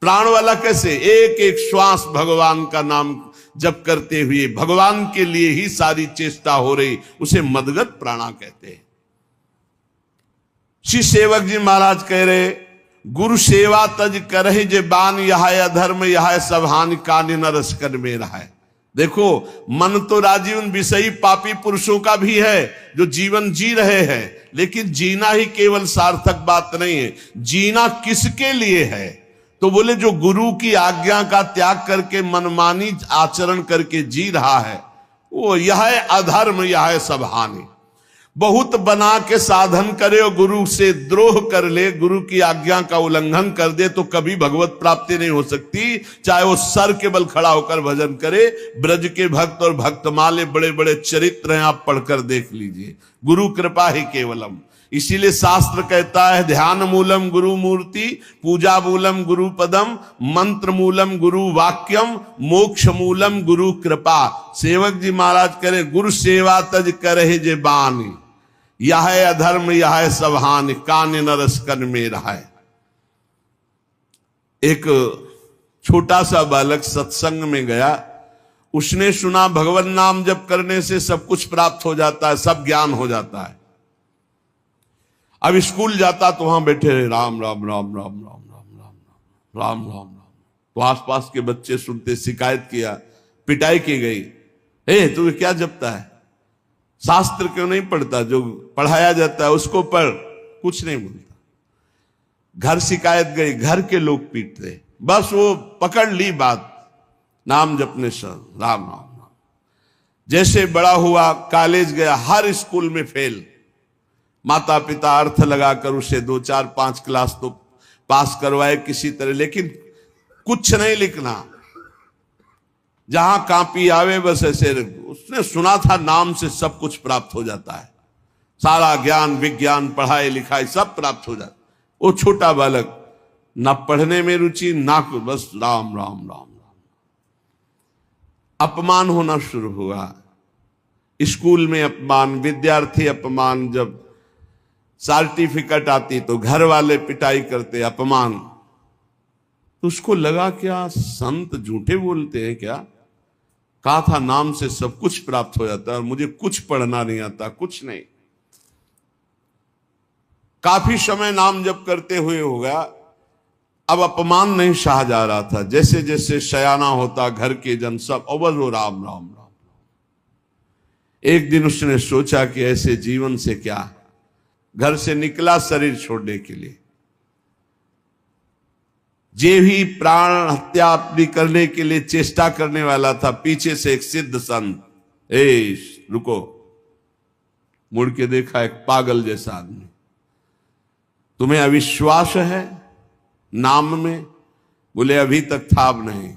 प्राण वाला कैसे? एक एक श्वास भगवान का नाम जप करते हुए भगवान के लिए ही सारी चेष्टा हो रही, उसे मदगत प्राणा कहते हैं। श्री सेवक जी महाराज कह रहे, गुरु सेवा तज करहि जे बान, यह अधर्म यह सब हानि कान नरस कर में रहा है। देखो, मन तो राजीवन विषयी पापी पुरुषों का भी है जो जीवन जी रहे हैं, लेकिन जीना ही केवल सार्थक बात नहीं है। जीना किसके लिए है? तो बोले जो गुरु की आज्ञा का त्याग करके मनमानी आचरण करके जी रहा है, वो यह है अधर्म यह है सब हानि। बहुत बना के साधन करे और गुरु से द्रोह कर ले, गुरु की आज्ञा का उल्लंघन कर दे, तो कभी भगवत प्राप्ति नहीं हो सकती, चाहे वो सर के बल खड़ा होकर भजन करे। ब्रज के भक्त और भक्तमाले बड़े बड़े चरित्र हैं, आप पढ़कर देख लीजिए। गुरु कृपा ही केवलम। इसीलिए शास्त्र कहता है ध्यान मूलम गुरु मूर्ति, पूजा मूलम गुरु पदम, मंत्र मूलम गुरु वाक्यम, मोक्ष मूलम गुरु कृपा। सेवक जी महाराज करे गुरु सेवा तज करे जे बानी, यह है अधर्म यह है सब हानि कान नरस कन में रहा है। एक छोटा सा बालक सत्संग में गया, उसने सुना भगवान नाम जप करने से सब कुछ प्राप्त हो जाता है, सब ज्ञान हो जाता है। अब स्कूल जाता तो वहां बैठे रहे राम राम राम राम राम राम राम राम राम राम। तो आसपास के बच्चे सुनते, शिकायत किया, पिटाई की गई, हे तू क्या जपता है, शास्त्र क्यों नहीं पढ़ता, जो पढ़ाया जाता है उसको पढ़। कुछ नहीं बोलता। घर शिकायत गई, घर के लोग पीट रहे, बस वो पकड़ ली बात, नाम जपने से राम राम राम। जैसे बड़ा हुआ, कॉलेज गया, हर स्कूल में फेल। माता पिता अर्थ लगाकर उसे 2 4 5 क्लास तो पास करवाए किसी तरह, लेकिन कुछ नहीं लिखना, जहां कापी आवे बस ऐसे। उसने सुना था नाम से सब कुछ प्राप्त हो जाता है, सारा ज्ञान विज्ञान पढ़ाई लिखाई सब प्राप्त हो जाता। वो छोटा बालक, ना पढ़ने में रुचि ना कुछ, बस राम राम राम राम। अपमान होना शुरू हुआ, स्कूल में अपमान, विद्यार्थी अपमान, जब सर्टिफिकेट आती तो घर वाले पिटाई करते, अपमान। तो उसको लगा क्या संत झूठे बोलते हैं क्या? कहा था नाम से सब कुछ प्राप्त हो जाता है और मुझे कुछ पढ़ना नहीं आता, कुछ नहीं। काफी समय नाम जप करते हुए हो गया, अब अपमान नहीं सहा जा रहा था। जैसे जैसे शयाना होता घर के जन सब अवल वो राम राम राम। एक दिन उसने सोचा कि ऐसे जीवन से क्या, घर से निकला शरीर छोड़ने के लिए। जे भी प्राण हत्या अपनी करने के लिए चेष्टा करने वाला था, पीछे से एक सिद्ध संत, रुको, मुड़ के देखा एक पागल जैसा आदमी। तुम्हें अविश्वास है नाम में? बोले अभी तक था, अब नहीं।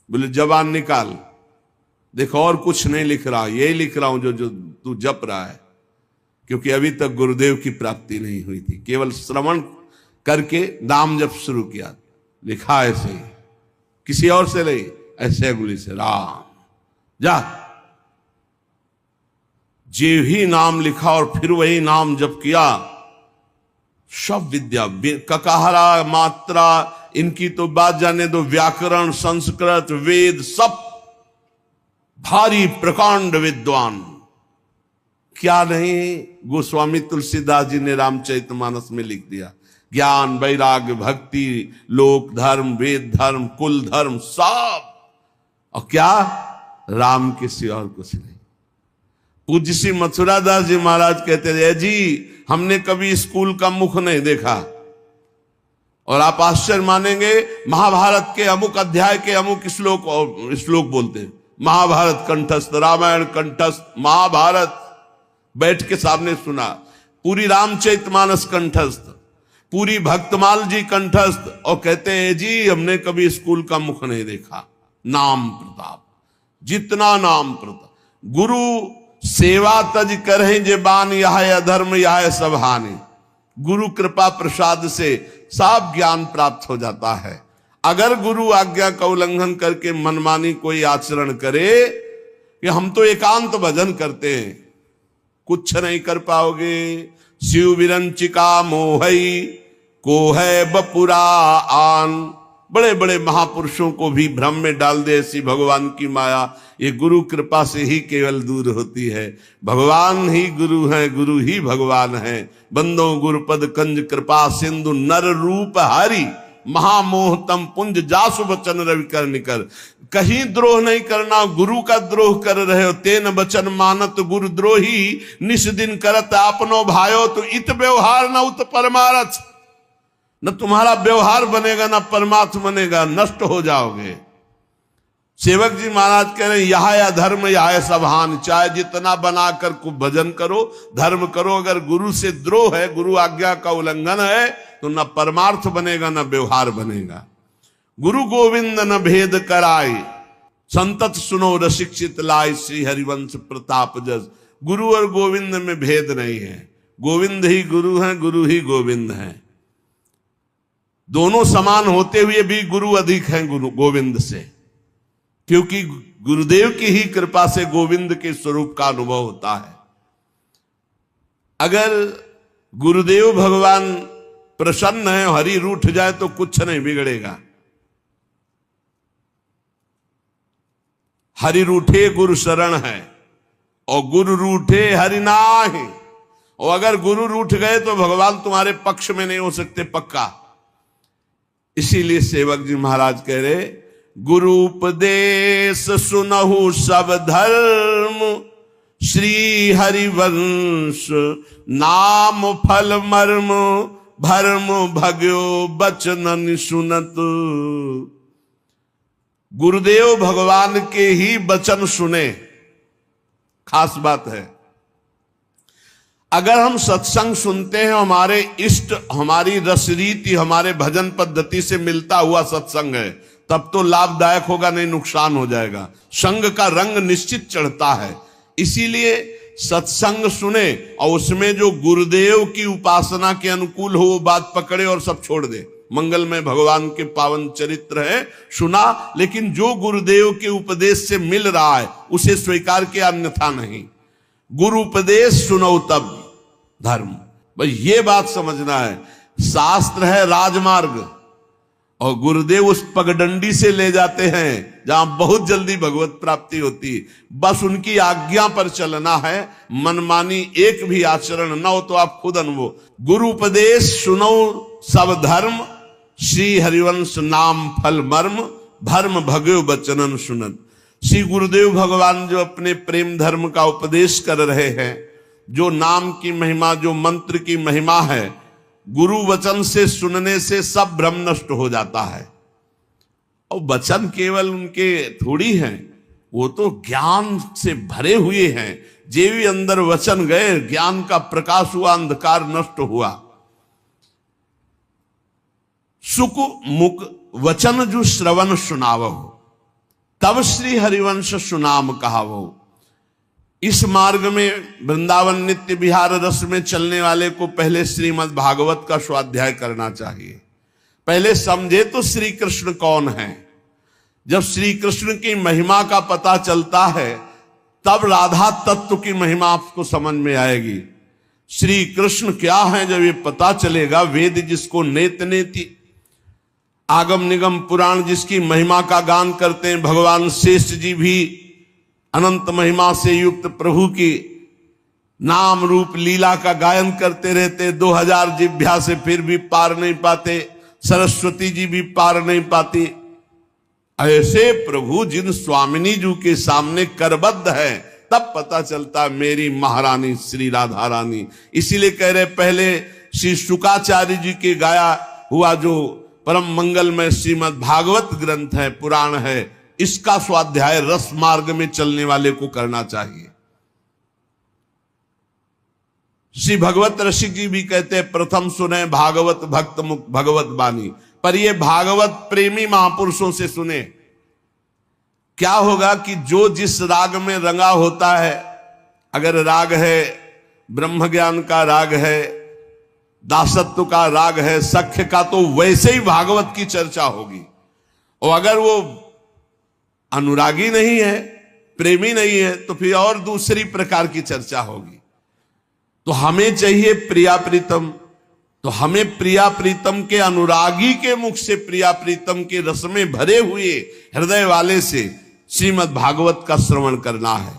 बोले जबान निकाल, देखो और कुछ नहीं लिख रहा, यही लिख रहा हूं जो तू जप रहा है, क्योंकि अभी तक गुरुदेव की प्राप्ति नहीं हुई थी। केवल श्रवण करके नाम जप शुरू किया, लिखा ऐसे ही, किसी और से नहीं, ऐसे अंगुली से राम जा। जे ही नाम लिखा और फिर वही नाम जप किया। सब विद्या, ककाहरा मात्रा इनकी तो बात जाने दो, व्याकरण संस्कृत वेद सब भारी प्रकांड विद्वान। क्या नहीं गोस्वामी तुलसीदास जी ने रामचरितमानस में लिख दिया। ज्ञान वैराग्य भक्ति लोक धर्म वेद धर्म कुल धर्म सब, और क्या राम के सिवा और कुछ नहीं। पूज्य श्री मथुरा दास जी महाराज कहते थे, जी हमने कभी स्कूल का मुख नहीं देखा, और आप आश्चर्य मानेंगे महाभारत के अमुक अध्याय के अमुक श्लोक बोलते हैं। महाभारत कंठस्थ, रामायण कंठस्थ, महाभारत बैठ के सामने सुना, पूरी रामचरितमानस कंठस्थ, पूरी भक्तमाल जी कंठस्थ, और कहते हैं जी हमने कभी स्कूल का मुख नहीं देखा। नाम प्रताप, जितना नाम प्रताप। गुरु सेवा तज करें जे बान, यह अधर्म यह सब हानि। गुरु कृपा प्रसाद से सब ज्ञान प्राप्त हो जाता है। अगर गुरु आज्ञा का उल्लंघन करके मनमानी कोई आचरण करे कि हम तो एकांत भजन करते हैं, कुछ नहीं कर पाओगे। शिव विरंचिका मोहई को है बपुरा आन। बड़े बड़े महापुरुषों को भी भ्रम में डाल दे ऐसी भगवान की माया, ये गुरु कृपा से ही केवल दूर होती है। भगवान ही गुरु है, गुरु ही भगवान है। बंदो गुरुपद कंज कृपा सिंधु नर रूप हरि, महामोहतम पुंज जासु बचन रवि कर निकर। कहीं द्रोह नहीं करना, गुरु का द्रोह कर रहे हो। तेन बचन मानत गुरु द्रोही, निस दिन करत आपनो भायो। तो इत व्यवहार न उत परमारथ, न तुम्हारा व्यवहार बनेगा न परमार्थ बनेगा, नष्ट हो जाओगे। सेवक जी महाराज कह रहे हैं यह या धर्म यह सब हानि। चाहे जितना बनाकर को भजन करो, धर्म करो, अगर गुरु से द्रोह है, गुरु आज्ञा का उल्लंघन है, तो न परमार्थ बनेगा न व्यवहार बनेगा। गुरु गोविंद न भेद कराई, संतत सुनो रसिक्षित लाई। श्री हरिवंश प्रताप जस। गुरु और गोविंद में भेद नहीं है, गोविंद ही गुरु है, गुरु ही गोविंद है। दोनों समान होते हुए भी गुरु अधिक हैं गोविंद से, क्योंकि गुरुदेव की ही कृपा से गोविंद के स्वरूप का अनुभव होता है। अगर गुरुदेव भगवान प्रसन्न है, हरि रूठ जाए तो कुछ नहीं बिगड़ेगा। हरि रूठे गुरु शरण है, और गुरु रूठे हरि नाहि। और अगर गुरु रूठ गए तो भगवान तुम्हारे पक्ष में नहीं हो सकते, पक्का। इसीलिए सेवक जी महाराज कह रहे, गुरु उपदेश सुनहु सब धर्म, श्री हरिवंश नाम फल मर्म, भर्म भग्यो बचन सुनत। गुरुदेव भगवान के ही वचन सुने, खास बात है। अगर हम सत्संग सुनते हैं, हमारे इष्ट, हमारी रसरीति, हमारे भजन पद्धति से मिलता हुआ सत्संग है, तब तो लाभदायक होगा, नहीं नुकसान हो जाएगा। संग का रंग निश्चित चढ़ता है। इसीलिए सत्संग सुने और उसमें जो गुरुदेव की उपासना के अनुकूल हो वो बात पकड़े और सब छोड़ दे। मंगलमय भगवान के पावन चरित्र है, सुना, लेकिन जो गुरुदेव के उपदेश से मिल रहा है उसे स्वीकार किया, अन्यथा नहीं। गुरु उपदेश सुनो तब धर्म, भाई ये बात समझना है। शास्त्र है राजमार्ग, और गुरुदेव उस पगडंडी से ले जाते हैं जहां बहुत जल्दी भगवत प्राप्ति होती है। बस उनकी आज्ञा पर चलना है, मनमानी एक भी आचरण न हो तो आप खुद अनुभव। गुरु उपदेश सुनो सब धर्म, श्री हरिवंश नाम फल मर्म भर्म भगव बचनन सुनत। श्री गुरुदेव भगवान जो अपने प्रेम धर्म का उपदेश कर रहे हैं, जो नाम की महिमा, जो मंत्र की महिमा है, गुरु वचन से सुनने से सब भ्रम नष्ट हो जाता है। और वचन केवल उनके थोड़ी हैं, वो तो ज्ञान से भरे हुए हैं। जे भी अंदर वचन गए, ज्ञान का प्रकाश हुआ, अंधकार नष्ट हुआ। सुख मुख वचन जो श्रवण सुनावो, तब श्री हरिवंश सुनाम कहावो। इस मार्ग में वृंदावन नित्य विहार रस में चलने वाले को पहले श्रीमद् भागवत का स्वाध्याय करना चाहिए। पहले समझे तो श्री कृष्ण कौन है। जब श्री कृष्ण की महिमा का पता चलता है, तब राधा तत्व की महिमा आपको समझ में आएगी। श्री कृष्ण क्या है जब ये पता चलेगा, वेद जिसको नेत नेति, आगम निगम पुराण जिसकी महिमा का गान करते हैं, भगवान शेष जी भी अनंत महिमा से युक्त प्रभु की नाम रूप लीला का गायन करते रहते। 2000 जिभ्या से फिर भी पार नहीं पाते, सरस्वती जी भी पार नहीं पाती। ऐसे प्रभु जिन स्वामिनी जी के सामने करबद्ध है, तब पता चलता मेरी महारानी श्री राधा रानी। इसीलिए कह रहे पहले श्री शुकाचार्य जी के गाया हुआ जो परम मंगलमय श्रीमद् भागवत ग्रंथ है, पुराण है, इसका स्वाध्याय रस मार्ग में चलने वाले को करना चाहिए। श्री भगवत रसिक जी भी कहते हैं, प्रथम सुने भागवत भक्त मुक्त भगवत बानी। पर ये भागवत प्रेमी महापुरुषों से सुने। क्या होगा कि जो जिस राग में रंगा होता है, अगर राग है ब्रह्म ज्ञान का राग है, दासत्व का राग है, सख्य का, तो वैसे ही भागवत की चर्चा होगी। और अगर वो अनुरागी नहीं है, प्रेमी नहीं है, तो फिर और दूसरी प्रकार की चर्चा होगी। तो हमें चाहिए प्रिया प्रीतम, तो हमें प्रिया प्रीतम के अनुरागी के मुख से, प्रिया प्रीतम के रस में भरे हुए हृदय वाले से श्रीमद् भागवत का श्रवण करना है।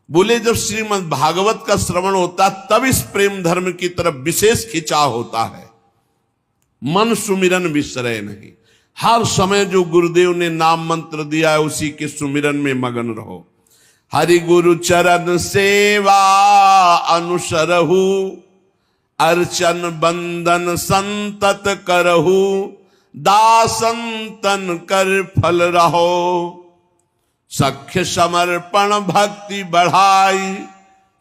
बोले जब श्रीमद् भागवत का श्रवण होता तब इस प्रेम धर्म की तरफ विशेष खिंचाव होता है। मन सुमिरन विसरे नहीं, हर समय जो गुरुदेव ने नाम मंत्र दिया है उसी के सुमिरन में मगन रहो। हरि गुरु चरण सेवा अनुसरहु, अर्चन बंदन संतत करहु, दासंतन कर फल रहो। सख्य समर्पण भक्ति बढ़ाई,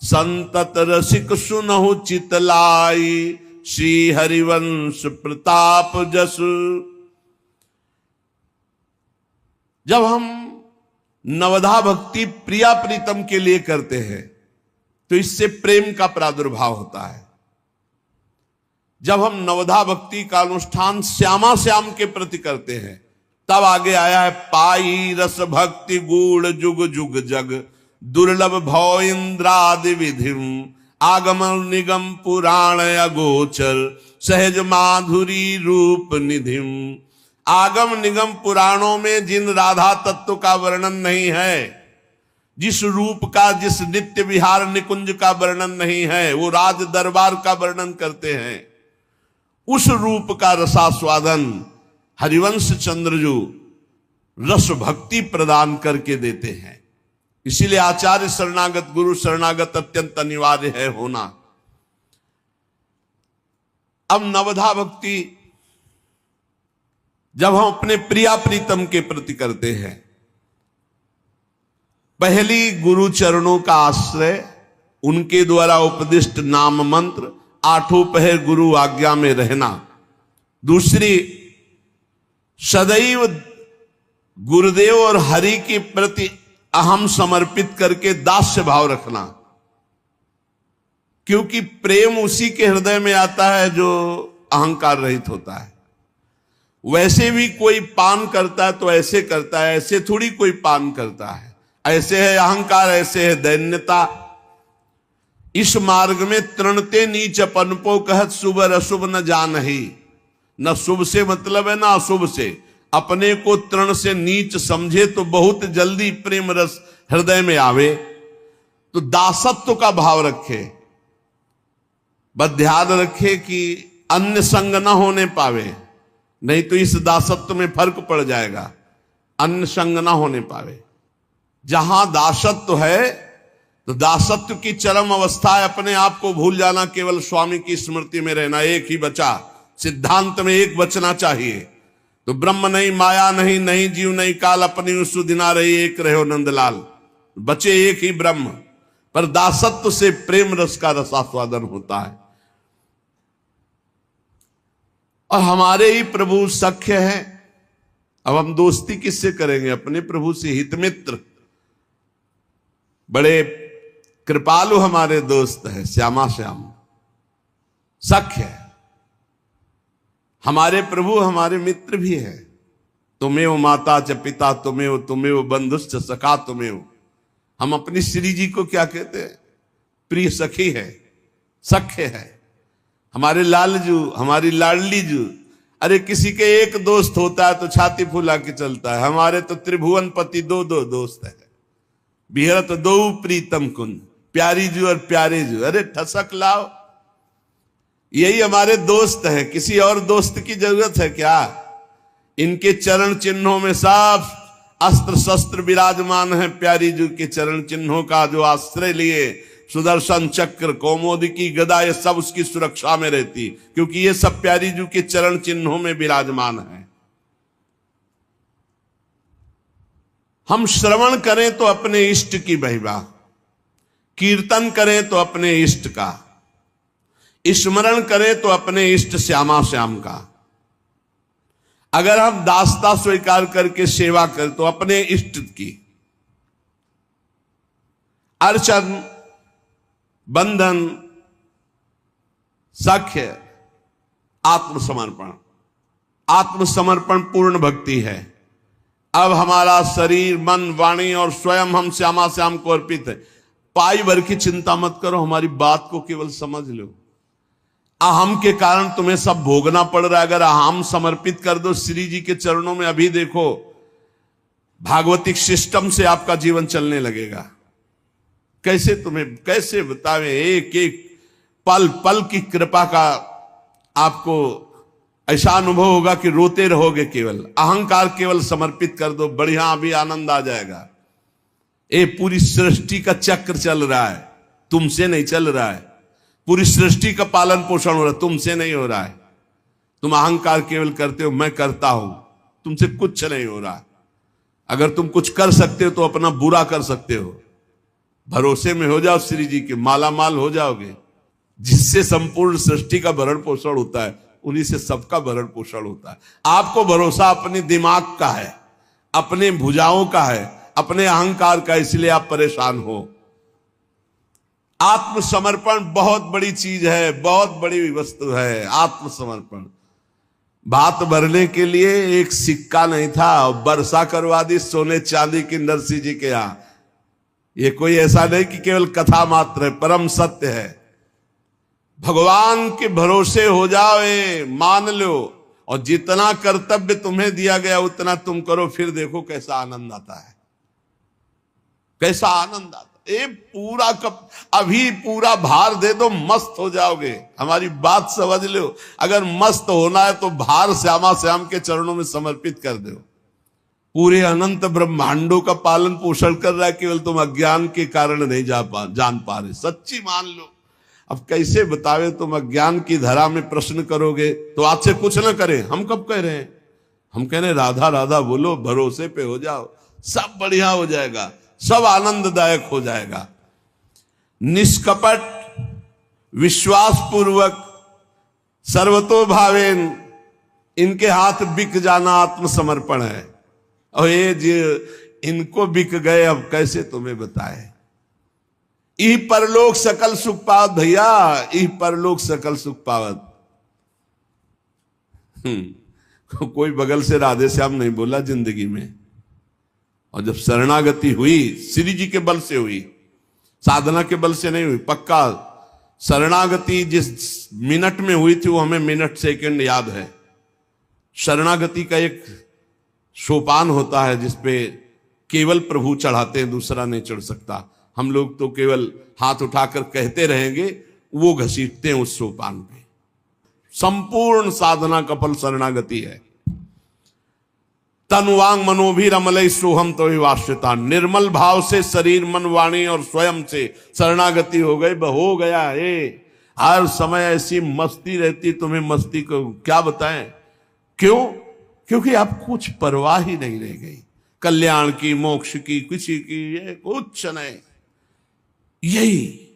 संतत रसिक सुनहु चितलाई, श्री हरिवंश प्रताप जस। जब हम नवधा भक्ति प्रिया प्रीतम के लिए करते हैं तो इससे प्रेम का प्रादुर्भाव होता है। जब हम नवधा भक्ति का अनुष्ठान श्यामा श्याम के प्रति करते हैं, तब आगे आया है पाई रस भक्ति गूढ़ जुग जुग जग, दुर्लभ भौ इंद्रादि विधिम, आगम निगम पुराण अगोचर, सहज माधुरी रूप निधिम। आगम निगम पुराणों में जिन राधा तत्व का वर्णन नहीं है, जिस रूप का, जिस नित्य विहार निकुंज का वर्णन नहीं है, वो राज दरबार का वर्णन करते हैं। उस रूप का रसास्वादन हरिवंश चंद्रजू रस भक्ति प्रदान करके देते हैं। इसीलिए आचार्य शरणागत, गुरु शरणागत अत्यंत अनिवार्य है होना। अब नवधा भक्ति जब हम अपने प्रिया प्रीतम के प्रति करते हैं, पहली गुरु चरणों का आश्रय, उनके द्वारा उपदिष्ट नाम मंत्र, आठों पहर गुरु आज्ञा में रहना। दूसरी, सदैव गुरुदेव और हरि के प्रति अहम समर्पित करके दास्य भाव रखना, क्योंकि प्रेम उसी के हृदय में आता है जो अहंकार रहित होता है। वैसे भी कोई पान करता है तो ऐसे करता है, ऐसे थोड़ी कोई पान करता है। ऐसे है अहंकार, ऐसे है दैन्यता। इस मार्ग में तृणते नीच पनपो कहत शुभ अशुभ न जानहि। न शुभ से मतलब है ना अशुभ से। अपने को तृण से नीच समझे तो बहुत जल्दी प्रेम रस हृदय में आवे। तो दासत्व का भाव रखे, बस ध्यान रखे कि अन्य संग न होने पावे। नहीं तो इस दासत्व में फर्क पड़ जाएगा, अन्य संग ना होने पावे। जहां दासत्व है तो दासत्व की चरम अवस्था है अपने आप को भूल जाना, केवल स्वामी की स्मृति में रहना। एक ही बचा, सिद्धांत में एक बचना चाहिए। तो ब्रह्म नहीं, माया नहीं, नहीं जीव नहीं काल, अपनी सुदिना रही एक रहो नंदलाल। बचे एक ही ब्रह्म, पर दासत्व से प्रेम रस का रसास्वादन होता है। और हमारे ही प्रभु सख्य है। अब हम दोस्ती किससे करेंगे? अपने प्रभु से। हितमित्र बड़े कृपालु हमारे दोस्त है, श्यामा श्याम सख्य है। हमारे प्रभु हमारे मित्र भी है। तुमेव माता च पिता तुमेव, तुमेव बंधुश्च सखा तुमेव। हम अपनी श्री जी को क्या कहते हैं? प्रिय सखी है, सख्य है। हमारे लालजू, हमारी लाडली जू। अरे किसी के एक दोस्त होता है तो छाती फुला के चलता है, हमारे तो त्रिभुवन पति दो दो दोस्त है। बिहरत दो प्रीतम कुंज, प्यारी जू और प्यारे जू। अरे ठसक लाओ, यही हमारे दोस्त है। किसी और दोस्त की जरूरत है क्या? इनके चरण चिन्हों में सब अस्त्र शस्त्र विराजमान है। प्यारी जू के चरण चिन्हों का जो आश्रय लिए, सुदर्शन चक्र, कौमोदकी गदा, ये सब उसकी सुरक्षा में रहती, क्योंकि ये सब प्यारी जू के चरण चिन्हों में विराजमान है। हम श्रवण करें तो अपने इष्ट की महिमा, कीर्तन करें तो अपने इष्ट का, स्मरण करें तो अपने इष्ट श्यामा श्याम का। अगर हम दासता स्वीकार करके सेवा करें तो अपने इष्ट की। अर्चन, बंधन, सख्य, आत्मसमर्पण। आत्मसमर्पण पूर्ण भक्ति है। अब हमारा शरीर, मन, वाणी और स्वयं हम श्यामा श्याम को अर्पित है। पाई भर की चिंता मत करो, हमारी बात को केवल समझ लो। अहम के कारण तुम्हें सब भोगना पड़ रहा है। अगर अहम समर्पित कर दो श्री जी के चरणों में, अभी देखो भागवतिक सिस्टम से आपका जीवन चलने लगेगा। कैसे तुम्हें कैसे बतावे, एक एक पल पल की कृपा का आपको ऐसा अनुभव होगा कि रोते रहोगे। केवल अहंकार केवल समर्पित कर दो, बढ़िया अभी आनंद आ जाएगा। ये पूरी सृष्टि का चक्र चल रहा है, तुमसे नहीं चल रहा है। पूरी सृष्टि का पालन पोषण हो रहा है, तुमसे नहीं हो रहा है। तुम अहंकार केवल करते हो, मैं करता हूं, तुमसे कुछ नहीं हो रहा है। अगर तुम कुछ कर सकते हो तो अपना बुरा कर सकते हो। भरोसे में हो जाओ श्री जी के, माला माल हो जाओगे। जिससे संपूर्ण सृष्टि का भरण पोषण होता है, उन्हीं से सबका भरण पोषण होता है। आपको भरोसा अपने दिमाग का है, अपने भुजाओं का है, अपने अहंकार का, इसलिए आप परेशान हो। आत्मसमर्पण बहुत बड़ी चीज है, बहुत बड़ी वस्तु है आत्मसमर्पण। भात भरने के लिए एक सिक्का नहीं था, वर्षा करवा दी सोने चांदी की नरसिंह जी के यहां। ये कोई ऐसा नहीं कि केवल कथा मात्र है, परम सत्य है। भगवान के भरोसे हो जाओ, मान लो, और जितना कर्तव्य तुम्हें दिया गया उतना तुम करो, फिर देखो कैसा आनंद आता है, कैसा आनंद आता है। ये पूरा कब अभी पूरा भार दे दो, मस्त हो जाओगे। हमारी बात समझ लो। अगर मस्त होना है तो भार श्यामा श्याम के चरणों में समर्पित कर दो। पूरे अनंत ब्रह्मांडों का पालन पोषण कर रहा है, केवल तुम अज्ञान के कारण नहीं जान पा रहे। सच्ची मान लो। अब कैसे बतावे, तुम अज्ञान की धरा में प्रश्न करोगे तो आज से कुछ ना करें। हम कब कह रहे हैं? हम कह रहे हैं राधा राधा बोलो, भरोसे पे हो जाओ, सब बढ़िया हो जाएगा, सब आनंददायक हो जाएगा। निष्कपट विश्वास पूर्वक सर्वतोभावेन इनके हाथ बिक जाना आत्मसमर्पण है। और ये जो इनको बिक गए, अब कैसे तुम्हें बताए। ई परलोक सकल सुख पावत भैया, ई परलोक सकल सुख पावत। कोई बगल से राधे श्याम नहीं बोला जिंदगी में। और जब शरणागति हुई, श्री जी के बल से हुई, साधना के बल से नहीं हुई। पक्का शरणागति जिस मिनट में हुई थी वो हमें मिनट सेकंड याद है। शरणागति का एक सोपान होता है जिसपे केवल प्रभु चढ़ाते हैं, दूसरा नहीं चढ़ सकता। हम लोग तो केवल हाथ उठाकर कहते रहेंगे, वो घसीटते हैं उस सोपान पे। संपूर्ण साधना का फल शरणागति है। तनुवांग मनोभिरमलय सोहम तो वाश्यता। निर्मल भाव से शरीर मन वाणी और स्वयं से शरणागति हो गई, हो गया है। हर समय ऐसी मस्ती रहती, तुम्हें मस्ती को क्या बताएं। क्यों? क्योंकि अब कुछ परवाह ही नहीं रह गई, कल्याण की, मोक्ष की, किसी की, ये कुछ नहीं। यही